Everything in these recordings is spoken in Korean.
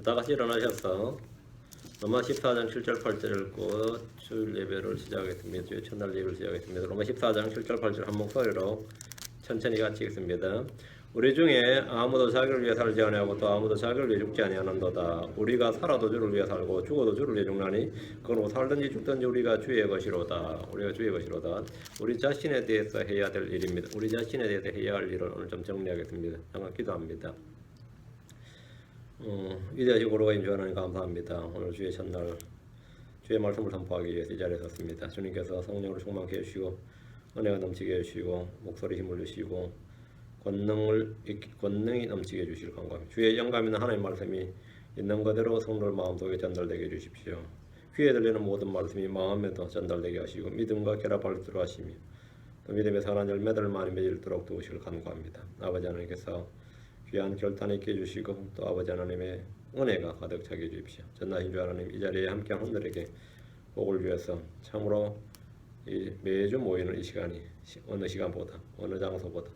다 같이 일어나셔서 로마 14장 7절 8절을 읽고 주일 예배를 시작하겠습니다. 주일 첫날 예배를 시작하겠습니다. 로마 14장 7절 8절 한 목소리로 천천히 같이 읽습니다. 우리 중에 아무도 자기를 위해 살지 아니하고 또 아무도 자기를 위해 죽지 아니하는도다. 우리가 살아도 주를 위해 살고 죽어도 주를 위해 죽나니 그건 살든지 죽든지 우리가 주의 것이로다. 우리가 주의 것이로다. 우리 자신에 대해서 해야 될 일입니다. 우리 자신에 대해서 해야 할 일을 오늘 좀 정리하겠습니다. 잠깐 기도합니다. 위대하시고 거룩하신 주 하나님 감사합니다. 오늘 주의 첫날 주의 말씀을 선포하기 위해서 이 자리에 섰습니다. 주님께서 성령으로 충만케 해주시고 은혜가 넘치게 해주시고 목소리 힘을 주시고 권능이 넘치게 해주시길 간구합니다. 주의 영감 있는 하나님 말씀이 있는 그대로 성도들 마음속에 전달되게 해주십시오. 귀에 들리는 모든 말씀이 마음에도 전달되게 하시고 믿음과 결합할 수 있도록 하시며 또 믿음의 선한 열매들을 많이 맺도록 도우시길 간구합니다. 아버지 하나님께서 귀한 결단 있게 해주시고 또 아버지 하나님의 은혜가 가득 차게 해주십시오. 전나신 주 하나님 이 자리에 함께한 분들에게 복을 위해서 참으로 매주 모이는 이 시간이 어느 시간보다 어느 장소보다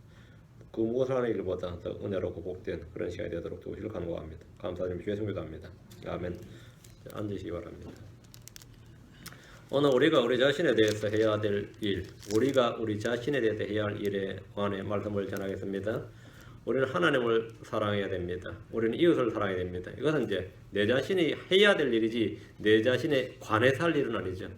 그 무엇을 하는 일보다 더 은혜롭고 복된 그런 시간이 되도록 도우시길 간구합니다. 감사드리며 주의 성교도합니다. 아멘. 앉으시기 바랍니다. 오늘 우리가 우리 자신에 대해서 해야 될 일, 우리가 우리 자신에 대해서 해야 할 일에 관해 말씀을 전하겠습니다. 우리는 하나님을 사랑해야 됩니다. 우리는 이웃을 사랑해야 됩니다. 이것은 이제 내 자신이 해야 될 일이지 내 자신에 관해서 할 일은 아니죠.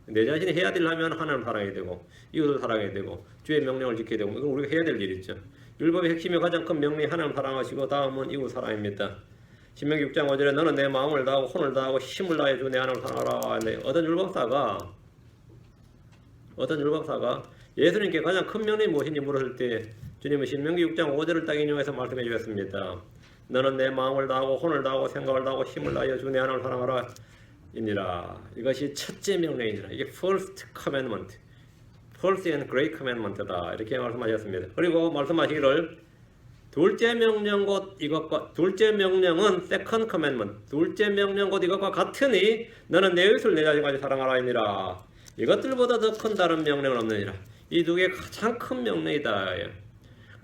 내 자신이 해야 될 하면 하나님을 사랑해야 되고 이웃을 사랑해야 되고 주의 명령을 지켜야 되고 이건 우리가 해야 될 일이죠. 율법의 핵심의 가장 큰 명령이 하나님 사랑하시고 다음은 이웃 사랑입니다. 신명기 6장 5절에 너는 내 마음을 다하고 혼을 다하고 힘을 다해 주 내 하나님을 사랑하라. 어떤 율법사가 예수님께 가장 큰 명령이 무엇인지 물었을 때 주님은 신명기 6장 5절을 딱 인용해서 말씀해 주셨습니다. 너는 내 마음을 다하고 혼을 다하고 생각을 다하고 힘을 다하여 주 내 하나님을 사랑하라 입니다. 이것이 첫째 명령이니라. 이게 first commandment, first and great commandment다. 이렇게 말씀하셨습니다. 그리고 말씀하시기를 둘째 명령 곧 이것과 둘째 명령은 second commandment, 둘째 명령 곧 이것과 같으니 너는 내 이웃을 내 자신까지 사랑하라니라. 이것들보다 더 큰 다른 명령은 없느니라. 이 두 개 가장 큰 명령이다.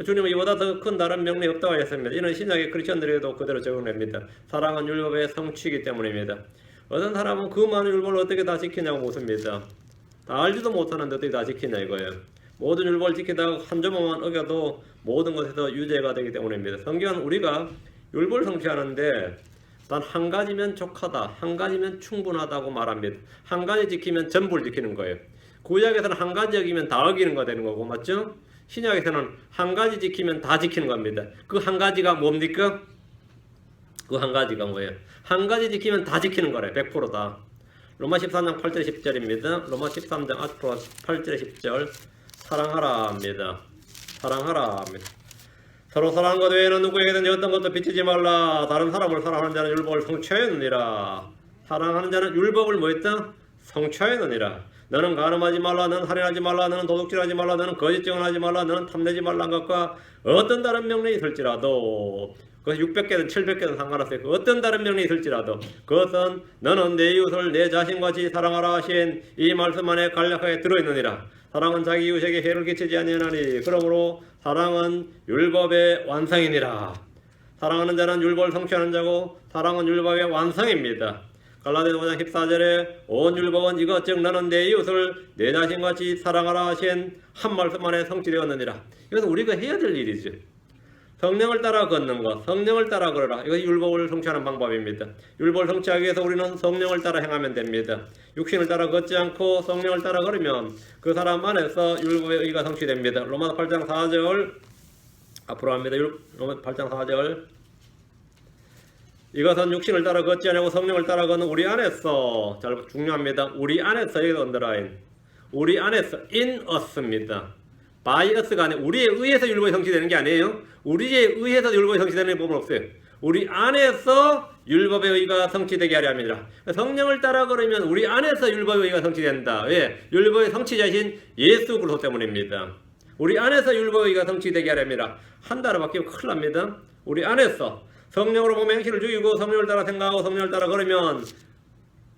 주님은 이보다 더 큰 다른 명령이 없다고 하셨습니다. 이는 신약의 크리스천들에게도 그대로 적용됩니다. 사랑은 율법의 성취이기 때문입니다. 어떤 사람은 그 많은 율법을 어떻게 다 지키냐고 묻습니다. 다 알지도 못하는데 어떻게 다 지키냐 이거예요. 모든 율법을 지키다가 한 조목만 어겨도 모든 것에서 유죄가 되기 때문입니다. 성경은 우리가 율법을 성취하는데 단 한 가지면 족하다, 한 가지면 충분하다고 말합니다. 한 가지 지키면 전부를 지키는 거예요. 구약에서는 한 가지 어기면 다 어기는 거 되는 거고, 맞죠? 신약에서는 한 가지 지키면 다 지키는 겁니다. 그 한 가지가 뭡니까? 그 한 가지가 뭐예요? 한 가지 지키면 다 지키는 거래. 100%다. 로마 13장 8절 10절입니다. 로마 13장 8절 10절 사랑하라 합니다. 사랑하라 합니다. 서로 사랑한 것 외에는 누구에게든지 어떤 것도 비치지 말라. 다른 사람을 사랑하는 자는 율법을 성취하였느니라. 사랑하는 자는 율법을 뭐 했다? 성취하였느니라. 너는 간음하지 말라, 너는 살인하지 말라, 너는 도둑질하지 말라, 너는 거짓 증언하지 말라, 너는 탐내지 말라는 것과 어떤 다른 명령이 있을지라도 그것이 600개든 700개든 상관없어요. 그 어떤 다른 명령이 있을지라도 그것은 너는 내 이웃을 내 자신같이 사랑하라 하신 이 말씀 안에 간략하게 들어있느니라. 사랑은 자기 이웃에게 해를 끼치지 아니하나니 그러므로 사랑은 율법의 완성이니라. 사랑하는 자는 율법을 성취하는 자고 사랑은 율법의 완성입니다. 갈라디아서 5장 14절에 온 율법은 이것 즉 너는 내 이웃을 내 자신같이 사랑하라 하신 한 말씀 안에 성취되었느니라. 이것은 우리가 해야 될 일이죠. 성령을 따라 걷는 것, 성령을 따라 걸어라. 이것이 율법을 성취하는 방법입니다. 율법을 성취하기 위해서 우리는 성령을 따라 행하면 됩니다. 육신을 따라 걷지 않고 성령을 따라 걸으면 그 사람 안에서 율법의 의가 성취됩니다. 로마서 8장 4절 앞으로 합니다. 로마서 8장 4절 이것은 육신을 따라 걷지 않고 성령을 따라 걷는 우리 안에서 잘 중요합니다. 우리 안에서 여기 언더라인 우리 안에서 in us입니다. by us가 아니고 우리에 의해서 율법이 성취되는 게 아니에요. 우리에 의해서 율법이 성취되는 법은 없어요. 우리 안에서 율법의 의가 성취되게 하려 합니다. 성령을 따라 걸으면 우리 안에서 율법의 의가 성취된다. 왜? 율법의 성취자신 예수 그리스도 때문입니다. 우리 안에서 율법의 의가 성취되게 하려 합니다. 한 달을 바뀌면 큰일 납니다. 우리 안에서 성령으로 보면 행실을 죽이고 성령을 따라 생각하고 성령을 따라 걸으면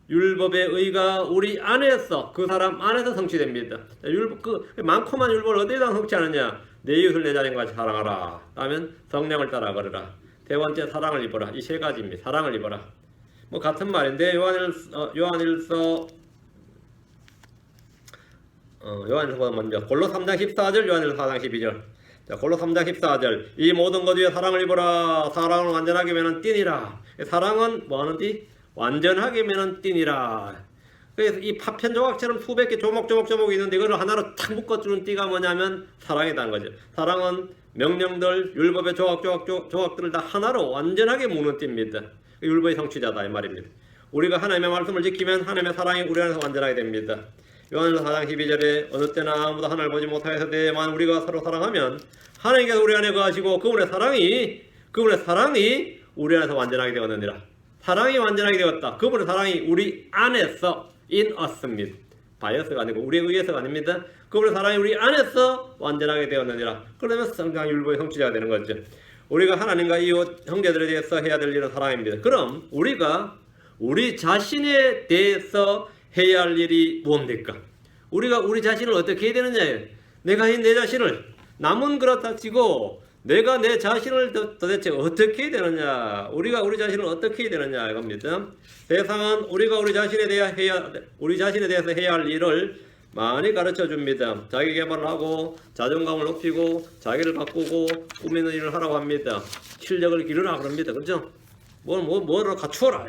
율법의 의가 우리 안에서 그 사람 안에서 성취됩니다. 율법 그 많고만 율법을 어디다 성취하느냐? 내 이웃을 내 자신같이 사랑하라. 다음엔 성령을 따라 걸으라. 세 번째 사랑을 입어라. 이 세 가지입니다. 사랑을 입어라. 뭐 같은 말인데 요한일서 요한일서보다 먼저 골로 3장 14절, 요한일서 4장 12절. 자, 골로 3장 14절. 이 모든 것 위에 사랑을 입어라. 사랑을 완전하게 매는 띠니라. 사랑은 뭐 하는 띠? 완전하게 매는 띠니라. 그래서 이 파편 조각처럼 수백 개 조목조목조목이 있는데 이걸 하나로 탁 묶어주는 띠가 뭐냐면 사랑이라는 거죠. 사랑은 명령들, 율법의 조각들을 다 하나로 완전하게 묶는 띠입니다. 율법의 성취자다 이 말입니다. 우리가 하나님의 말씀을 지키면 하나님의 사랑이 우리 안에서 완전하게 됩니다. 요한일서 4장 12절에 어느 때나 아무도 하나님을 보지 못하였으되 우리가 서로 사랑하면 하나님께서 우리 안에 거하시고 그분의 사랑이 우리 안에서 완전하게 되었느니라. 사랑이 완전하게 되었다. 그분의 사랑이 우리 안에서 in us입니다. 바이어스가 아니고 우리에 의해서가 아닙니다. 그분의 사랑이 우리 안에서 완전하게 되었느니라. 그러면 성경 율법의 성취자가 되는 거죠. 우리가 하나님과 이웃 형제들에 대해서 해야 될 일은 사랑입니다. 그럼 우리가 우리 자신에 대해서 해야 할 일이 무엇입니까? 우리가 우리 자신을 어떻게 해야 되느냐예요. 내가 내 자신을 남은 그렇다 치고 내가 내 자신을 도대체 어떻게 해야 되느냐, 우리가 우리 자신을 어떻게 해야 되느냐 이겁니다. 세상은 우리가 우리 자신에 대해서 해야 할 일을 많이 가르쳐 줍니다. 자기 개발을 하고 자존감을 높이고 자기를 바꾸고 꾸미는 일을 하라고 합니다. 실력을 기르라 그럽니다. 그렇죠? 뭐를 갖추어라.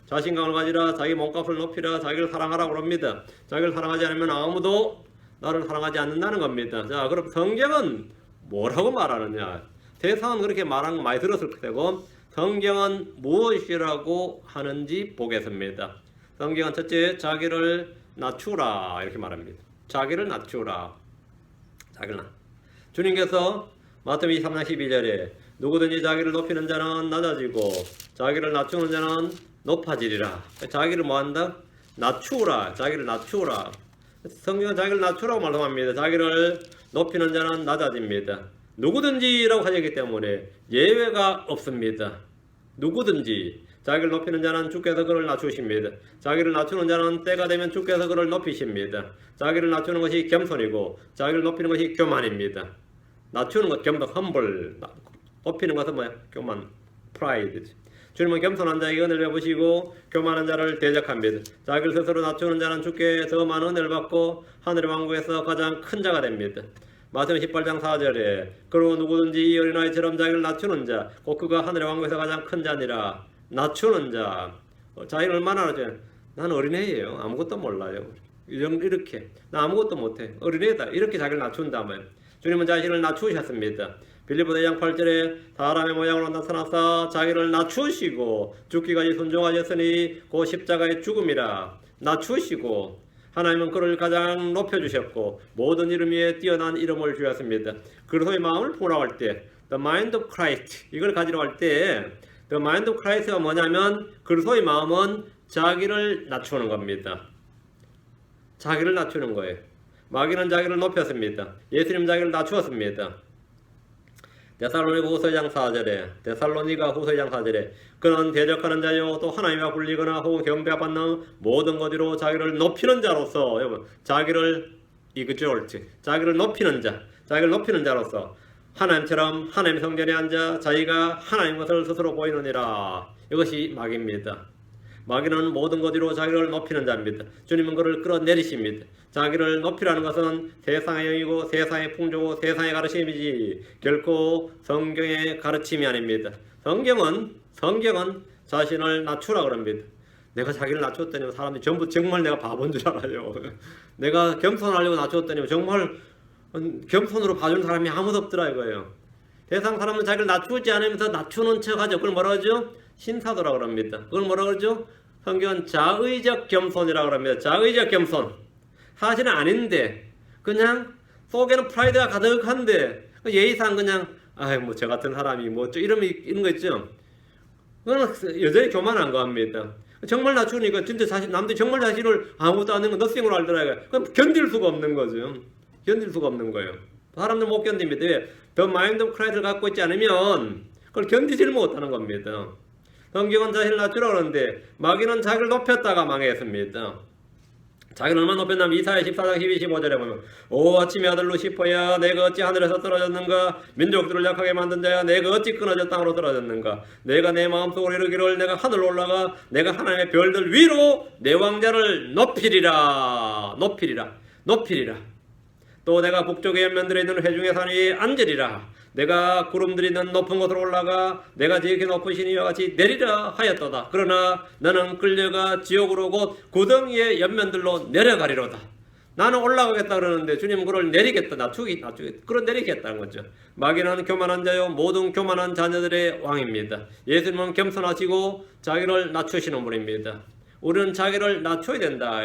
자신감을 가지라. 자기 몸값을 높이라. 자기를 사랑하라고 합니다. 자기를 사랑하지 않으면 아무도 나를 사랑하지 않는다는 겁니다. 자, 그럼 성경은 뭐라고 말하느냐? 세상은 그렇게 말하는 거 많이 들었을 테고 성경은 무엇이라고 하는지 보겠습니다. 성경은 첫째, 자기를 낮추라 이렇게 말합니다. 자기를 낮추라. 주님께서 마태복음 23장 12절에 누구든지 자기를 높이는 자는 낮아지고 자기를 낮추는 자는 높아지리라. 자기를 뭐한다? 낮추라. 자기를 낮추라. 성경은 자기를 낮추라고 말씀합니다. 자기를 높이는 자는 낮아집니다. 누구든지라고 하셨기 때문에 예외가 없습니다. 누구든지 자기를 높이는 자는 주께서 그를 낮추십니다. 자기를 낮추는 자는 때가 되면 주께서 그를 높이십니다. 자기를 낮추는 것이 겸손이고 자기를 높이는 것이 교만입니다. 낮추는 것 겸손, humble. 높이는 것은 뭐야? 교만, pride. 주님은 겸손한 자에게 은혜를 베푸시고 교만한 자를 대적합니다. 자기를 스스로 낮추는 자는 주께 더 많은 은혜를 받고 하늘의 왕국에서 가장 큰 자가 됩니다. 마태복음 18장 4절에 그리고 누구든지 이 어린아이처럼 자기를 낮추는 자 곧 그가 하늘의 왕국에서 가장 큰 자니라. 낮추는 자. 자기를 얼마나 낮춰요? 나는 어린애예요. 아무것도 몰라요. 이렇게 나 아무것도 못해. 어린애다. 이렇게 자기를 낮춘다면 주님은 자신을 낮추셨습니다. 빌립보서 2장 8절에 사람의 모양으로 나타나사 자기를 낮추시고 죽기까지 순종하셨으니 그 십자가의 죽음이라. 낮추시고 하나님은 그를 가장 높여주셨고 모든 이름 위에 뛰어난 이름을 주셨습니다. 그리스도의 마음을 보라고 할 때 The mind of Christ 이걸 가지러 할 때 The mind of Christ가 뭐냐면 그리스도의 마음은 자기를 낮추는 겁니다. 자기를 낮추는 거예요. 마귀는 자기를 높였습니다. 예수님 자기를 낮추었습니다. 데살로니가 후서 2장 4절에 그는 대적하는 자요 또 하나님과 불리거나 혹은 경배받는 모든 것으로 자기를 높이는 자로서 여러분 자기를 exalt 자기를 높이는 자로서 하나님처럼 하나님의 성전에 앉아 자기가 하나님 것을 스스로 보이느니라. 이것이 마귀입니다. 마귀는 모든 것으로 자기를 높이는 자입니다. 주님은 그를 끌어내리십니다. 자기를 높이라는 것은 세상의 영이고 세상의 풍조고 세상의 가르침이지 결코 성경의 가르침이 아닙니다. 성경은 자신을 낮추라 그럽니다. 내가 자기를 낮췄더니 사람들이 전부 정말 내가 바본 줄 알아요. 내가 겸손하려고 낮췄더니 정말 겸손으로 봐준 사람이 아무도 없더라 이거예요. 세상 사람은 자기를 낮추지 않으면서 낮추는 척하죠. 그걸 뭐라 그러죠? 신사도라 그럽니다. 그걸 뭐라 그러죠? 성경은 자의적 겸손이라고 합니다. 자의적 겸손. 사실은 아닌데 그냥 속에는 프라이드가 가득한데 예의상 그냥 뭐 저 같은 사람이 뭐 이런 거 있죠. 그건 여전히 교만한 거 합니다. 정말 낮추니까 진짜 사실 남들이 정말 자신을 아무것도 안 하는 거 너싱으로 알더라고요. 그럼 견딜 수가 없는 거죠. 견딜 수가 없는 거예요. 사람들 못 견딥니다. 왜? 더 마인드 오브 크라이스를 갖고 있지 않으면 그걸 견디질 못하는 겁니다. 성경은 자신을 낮추라고 하는데 마귀는 자기를 높였다가 망했습니다. 자기는 얼마나 높였냐면 이사야 14장 12, 15절에 보면 오 아침의 아들 루시퍼야 내가 어찌 하늘에서 떨어졌는가 민족들을 약하게 만든 자야 내가 어찌 끊어져 땅으로 떨어졌는가 내가 내 마음속으로 이르기를 내가 하늘로 올라가 내가 하나님의 별들 위로 내 왕자를 높이리라 또 내가 북쪽의 연면들에 있는 회중의 산 위에 앉으리라 내가 구름들이 있는 높은 곳으로 올라가 내가 지극히 높으신 이와 같이 내리라 하였도다. 그러나 너는 끌려가 지옥으로 곧 구덩이의 옆면들로 내려가리로다. 나는 올라가겠다 그러는데 주님은 그걸 내리겠다. 낮추기 그걸 내리겠다는 거죠. 마귀는 교만한 자요 모든 교만한 자녀들의 왕입니다. 예수님은 겸손하시고 자기를 낮추시는 분입니다. 우리는 자기를 낮춰야 된다.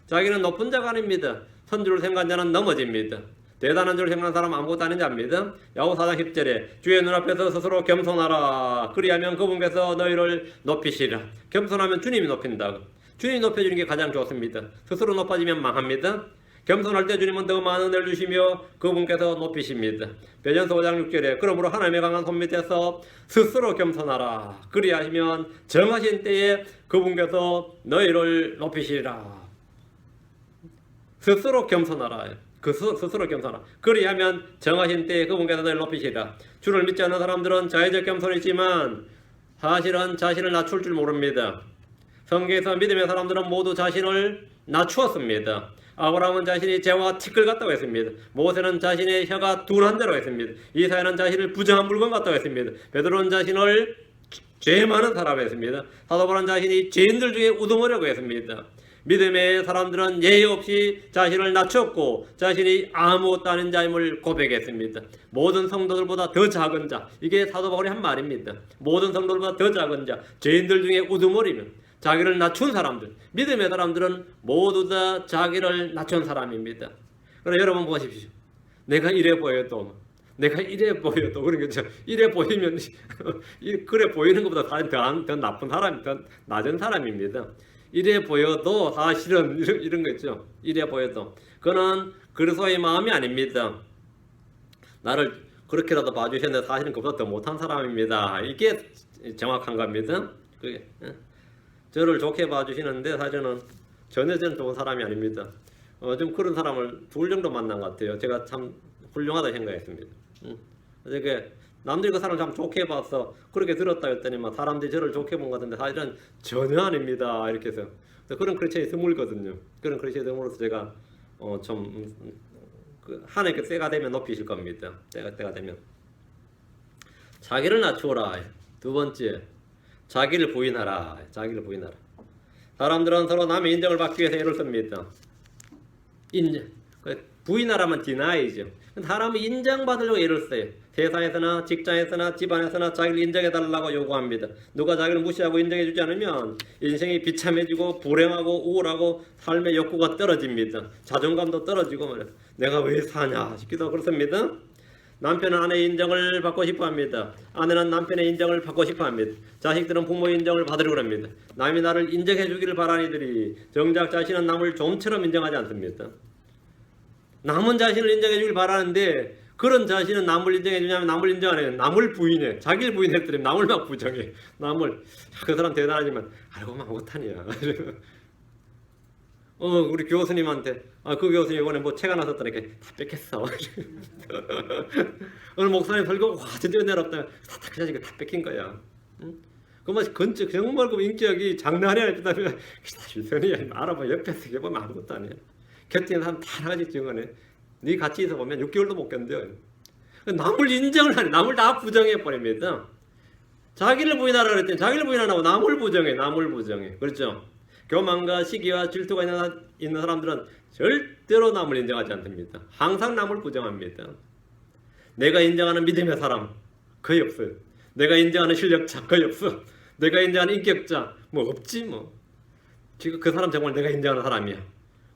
자기는 높은 자가 아닙니다. 선주를 생각한 자는 넘어집니다. 대단한 줄 생각하는 사람 아무것도 아닌 자입니다. 야고보 4장 10절에 주의 눈앞에서 스스로 겸손하라. 그리하면 그분께서 너희를 높이시리라. 겸손하면 주님이 높인다. 주님이 높여주는 게 가장 좋습니다. 스스로 높아지면 망합니다. 겸손할 때 주님은 더 많은 은혜를 주시며 그분께서 높이십니다. 베전서 5장 6절에 그러므로 하나님의 강한 손 밑에서 스스로 겸손하라. 그리하시면 정하신 때에 그분께서 너희를 높이시리라. 스스로 겸손하라. 스스로 겸손하라. 그리하면 정하신 때에 그분께서 너희를 높이시리라. 주를 믿지 않는 사람들은 자의적 겸손이 있지만 사실은 자신을 낮출 줄 모릅니다. 성경에서 믿음의 사람들은 모두 자신을 낮추었습니다. 아브라함은 자신이 재와 티끌 같다고 했습니다. 모세는 자신의 혀가 둔한 대로 했습니다. 이사야는 자신을 부정한 물건 같다고 했습니다. 베드로는 자신을 죄 많은 사람 했습니다. 사도 바울은 자신이 죄인들 중에 우두머리라고 했습니다. 믿음의 사람들은 예의 없이 자신을 낮췄고 자신이 아무것도 아닌 자임을 고백했습니다. 모든 성도들보다 더 작은 자, 이게 사도 바울이 한 말입니다. 모든 성도들보다 더 작은 자, 죄인들 중에 우두머리는 자기를 낮춘 사람들, 믿음의 사람들은 모두 다 자기를 낮춘 사람입니다. 그러나 여러분 보십시오. 내가 이래 보여도 그러니까 이래 보이면 그래 보이는 것보다 더 나쁜 사람, 더 낮은 사람입니다. 이래 보여도 사실은 이런 거 있죠. 이래 보여도 그는 그리스도의 마음이 아닙니다. 나를 그렇게라도 봐주셨는데 사실은 그보다 더 못한 사람입니다. 이게 정확한 겁니다. 그게 저를 좋게 봐주시는데 사실은 전혀 좋은 사람이 아닙니다. 좀 그런 사람을 둘 정도 만난 것 같아요. 제가 참 훌륭하다 생각했습니다. 그러니까 남들이 그 사람 참 좋게 봐서 그렇게 들었다 했더니만 사람들이 저를 좋게 본 것 같은데 사실은 전혀 아닙니다. 이렇게 해서 그런 크리스천이 드물거든요. 그런 크리스천이 드물어서 제가 하나님께 때가 되면 높이실 겁니다. 때가 되면 자기를 낮추어라. 두 번째, 자기를 부인하라. 사람들은 서로 남의 인정을 받기 위해서 애를 씁니다. 부인하라면 디나이죠. 사람이 인정받으려고 애를 써요. 세상에서나 직장에서나 집안에서나 자기를 인정해달라고 요구합니다. 누가 자기를 무시하고 인정해주지 않으면 인생이 비참해지고 불행하고 우울하고 삶의 욕구가 떨어집니다. 자존감도 떨어지고 말이에요. 내가 왜 사냐 싶기도 하고 그렇습니다. 남편은 아내의 인정을 받고 싶어합니다. 아내는 남편의 인정을 받고 싶어합니다. 자식들은 부모의 인정을 받으려고 합니다. 남이 나를 인정해주기를 바라는 이들이 정작 자신은 남을 좀처럼 인정하지 않습니다. 남은 자신을 인정해주길 바라는데 그런 자신은 남을 인정해주냐면 남을 인정 안 해요. 남을 부인해. 자기를 부인했더니 남을 막 부정해. 남을 그 사람 대단하지만 알고 보면 못하냐. 우리 교수님한테 그 교수님 이번에 뭐 책 하나 썼더니 다 뺏겼어. 오늘 목사님 설교 와 진짜 은혜롭다. 그 자식이 다 뺏긴 거야. 응? 그만 정말 그 인격이 장난이 아니다면 주선이 알아봐 옆에서 해보면 아무것도 아니야. 곁에 있는 사람 다 나가지 증언해. 네 같이 있어 보면 6개월도 못 견뎌. 남을 인정을 하네. 남을 다 부정해 버립니다. 자기를 부인하라 그랬더니 자기를 부인 안 하고 남을 부정해. 그렇죠? 교만과 시기와 질투가 있는 사람들은 절대로 남을 인정하지 않습니다. 항상 남을 부정합니다. 내가 인정하는 믿음의 사람 거의 없어요. 내가 인정하는 실력자 거의 없어. 내가 인정하는 인격자 뭐 없지 뭐. 지금 그 사람 정말 내가 인정하는 사람이야.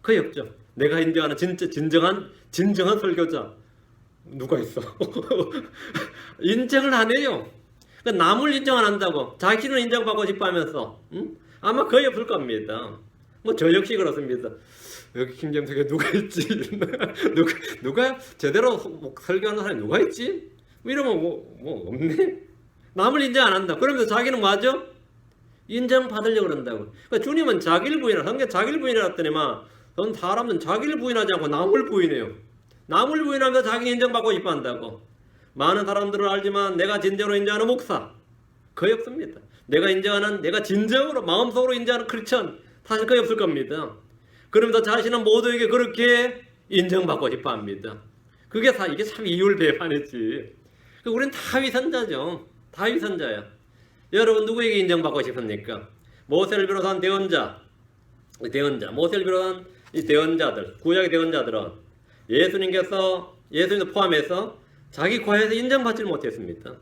거의 없죠. 내가 인정하는 진정한 설교자 누가 있어? 인정을 안 해요. 그러니까 남을 인정 안 한다고 자기는 인정받고 싶어하면서 아마 거의 없을 겁니다. 뭐 저 역시 그렇습니다. 여기 김정석에 누가 있지? 누가 제대로 설교하는 사람이 누가 있지? 이러면 뭐 없네. 남을 인정 안 한다. 그러면서 자기는 뭐하죠? 인정받으려고 그런다고. 그러니까 주님은 자기를 부인하라. 성경 자기를 부인하라 했더니만 그건 사람은 자기를 부인하지 않고 남을 부인해요. 남을 부인하면서 자기는 인정받고 싶어 한다고. 많은 사람들은 알지만 내가 진정으로 인정하는 목사 거의 없습니다. 내가 진정으로 마음속으로 인정하는 크리스천 사실 거의 없을 겁니다. 그러면서 자신은 모두에게 그렇게 인정받고 싶어 합니다. 이게 참 이율배반이지. 우리는 다 위선자죠. 다 위선자야. 여러분 누구에게 인정받고 싶습니까? 모세를 비롯한 모세를 비롯한 이 대언자들, 구약의 대언자들은 예수님을 포함해서 자기 과에서 인정받지 못했습니다.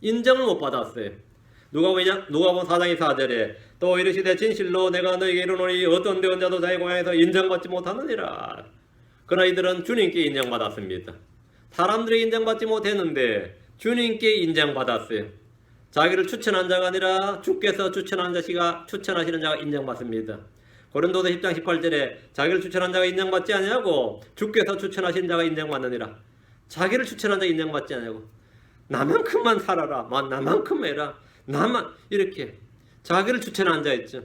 인정을 못 받았어요. 누가복음 4장 4절에 또 이르시되 진실로 내가 너에게 이르노니 어떤 대언자도 자기 고향에서 인정받지 못하느니라. 그러나 이들은 주님께 인정받았습니다. 사람들이 인정받지 못했는데 주님께 인정받았어요. 자기를 추천한 자가 아니라 주께서 추천하시는 자가 인정받습니다. 고린도서 10장 18절에 자기를 추천한 자가 인정받지 아니하고 주께서 추천하신 자가 인정받느니라. 자기를 추천한 자가 인정받지 아니하고 나만큼만 살아라, 나만큼 해라, 나만 이렇게 자기를 추천한 자 있죠.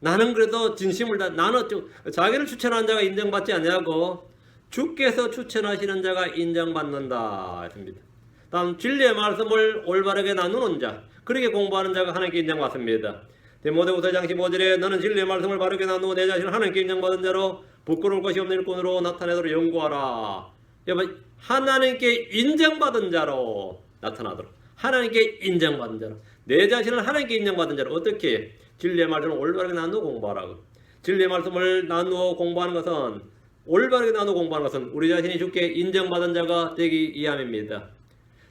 나는 그래도 진심을 다 나는 자기를 추천한 자가 인정받지 아니하고 주께서 추천하시는 자가 인정받는다 했습니다. 다음 진리의 말씀을 올바르게 나누는 자, 그렇게 공부하는 자가 하나님께 인정받습니다. 디모데후서 4장 15절에 너는 진리의 말씀을 바르게 나누고 내 자신을 하나님께 인정받은 자로 부끄러울 것이 없는 일꾼으로 나타내도록 연구하라. 여러분 하나님께 인정받은 자로 나타나도록, 하나님께 인정받은 자로, 내 자신을 하나님께 인정받은 자로 어떻게 진리의 말씀을 올바르게 나누고 공부하라고. 진리의 말씀을 나누어 공부하는 것은, 올바르게 나누어 공부하는 것은 우리 자신이 주께 인정받은 자가 되기 위함입니다.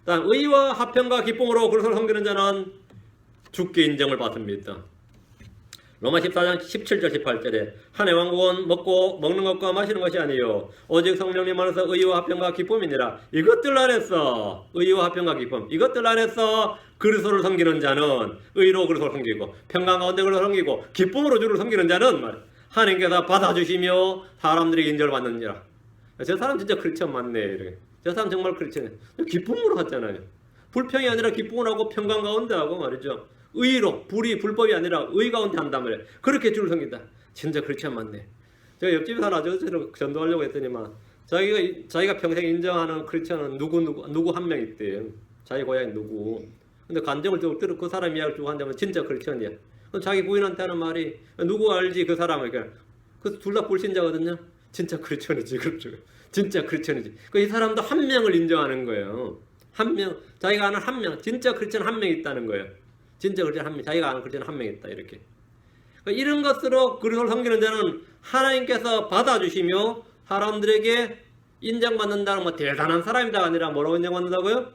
다음 의와 화평과 기쁨으로 그리스도를 섬기는 자는 주께 인정을 받습니다. 로마 14장 17절 18절에 한해 왕국은 먹는 것과 마시는 것이 아니요 오직 성령님 안에서 의와 화평과 기쁨이니라. 이것들 안에서 의와 화평과 기쁨, 이것들 안에서 그리스도를 섬기는 자는 의로 그리스도를 섬기고 평강 가운데 그리스도를 섬기고 기쁨으로 주를 섬기는 자는 하나님께서 받아주시며 사람들이 인정을 받느니라. 저 사람 진짜 크리스천 맞네. 이렇게. 저 사람 정말 크리스천이에요. 기쁨으로 하잖아요. 불평이 아니라 기쁨을 하고 평강 가운데 하고 말이죠. 의로, 불법이 아니라 의 가운데 한단 말이에요. 그렇게 주를 섬긴다. 진짜 크리스천 맞네. 제가 옆집에 사는 아저씨를 전도하려고 했더니만 자기가 평생 인정하는 크리스천은 누구 한 명 있대요. 자기 고향이 누구. 근데 간증을 들어 그 사람 이야기를 쭉 한다면 진짜 크리스천이야. 자기 부인한테 하는 말이 누구 알지 그 사람을. 그 둘 다 불신자거든요. 진짜 크리스천이지. 그렇죠. 진짜 크리스천이지. 이 사람도 한 명을 인정하는 거예요. 한 명, 자기가 아는 한 명, 진짜 크리스천 한 명 있다는 거예요. 진짜 크리스천 한 명, 자기가 아는 크리스천 한 명 있다. 이렇게. 이런 것으로 그리스도를 섬기는 자는 하나님께서 받아주시며 사람들에게 인정받는다는 대단한 사람이다 아니라 뭐라고 인정받는다고요?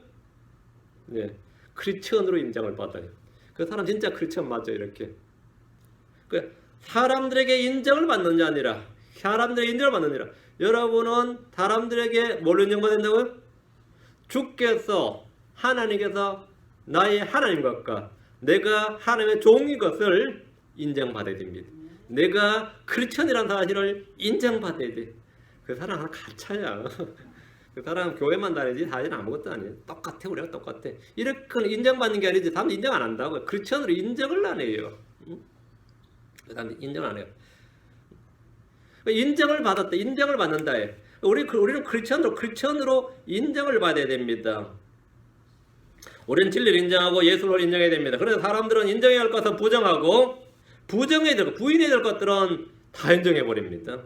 네, 크리스천으로 인정을 받아요. 그 사람 진짜 크리스천 맞죠? 이렇게. 사람들에게 인정을 받는 자 아니라 사람들에게 인정을 받는 자라. 여러분은 사람들에게 뭘로 인정받는다고요? 주께서 하나님께서 나의 하나님 것과 내가 하나님의 종인 것을 인정받아야 됩니다. 내가 크리스천이라는 사실을 인정받아야 돼. 그 사람은 가차야. 그 사람은 교회만 다니지 사실 아무것도 아니에요. 똑같아. 우리가 똑같아. 이렇게 인정받는 게 아니지 사람들 인정 안 한다고. 크리스천으로 인정을 안 해요. 그 사람들 인정을 안 해요. 인정을 받았다. 인정을 받는다 해. 우리는 크리스천으로 인정을 받아야 됩니다. 우리는 진리를 인정하고 예수를 인정해야 됩니다. 그래서 사람들은 인정해야 할 것은 부정하고 부인해야 될 것들은 다 인정해 버립니다.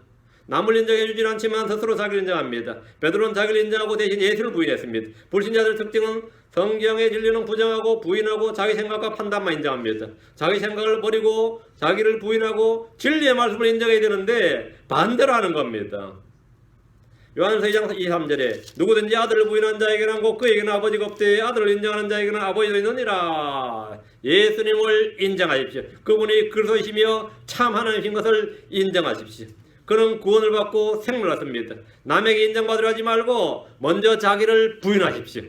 남을 인정해 주진 않지만 스스로 자기를 인정합니다. 베드로는 자기를 인정하고 대신 예수를 부인했습니다. 불신자들의 특징은 성경의 진리는 부정하고 부인하고 자기 생각과 판단만 인정합니다. 자기 생각을 버리고 자기를 부인하고 진리의 말씀을 인정해야 되는데 반대로 하는 겁니다. 요한일서 2장 23절에 누구든지 아들을 부인한 자에게는 곧 그에게는 아버지가 없되 아들을 인정하는 자에게는 아버지가 있느니라. 예수님을 인정하십시오. 그분이 그리스도이시며 참 하나님이신 것을 인정하십시오. 그는 구원을 받고 생명을 얻습니다. 남에게 인정받으려 하지 말고 먼저 자기를 부인하십시오.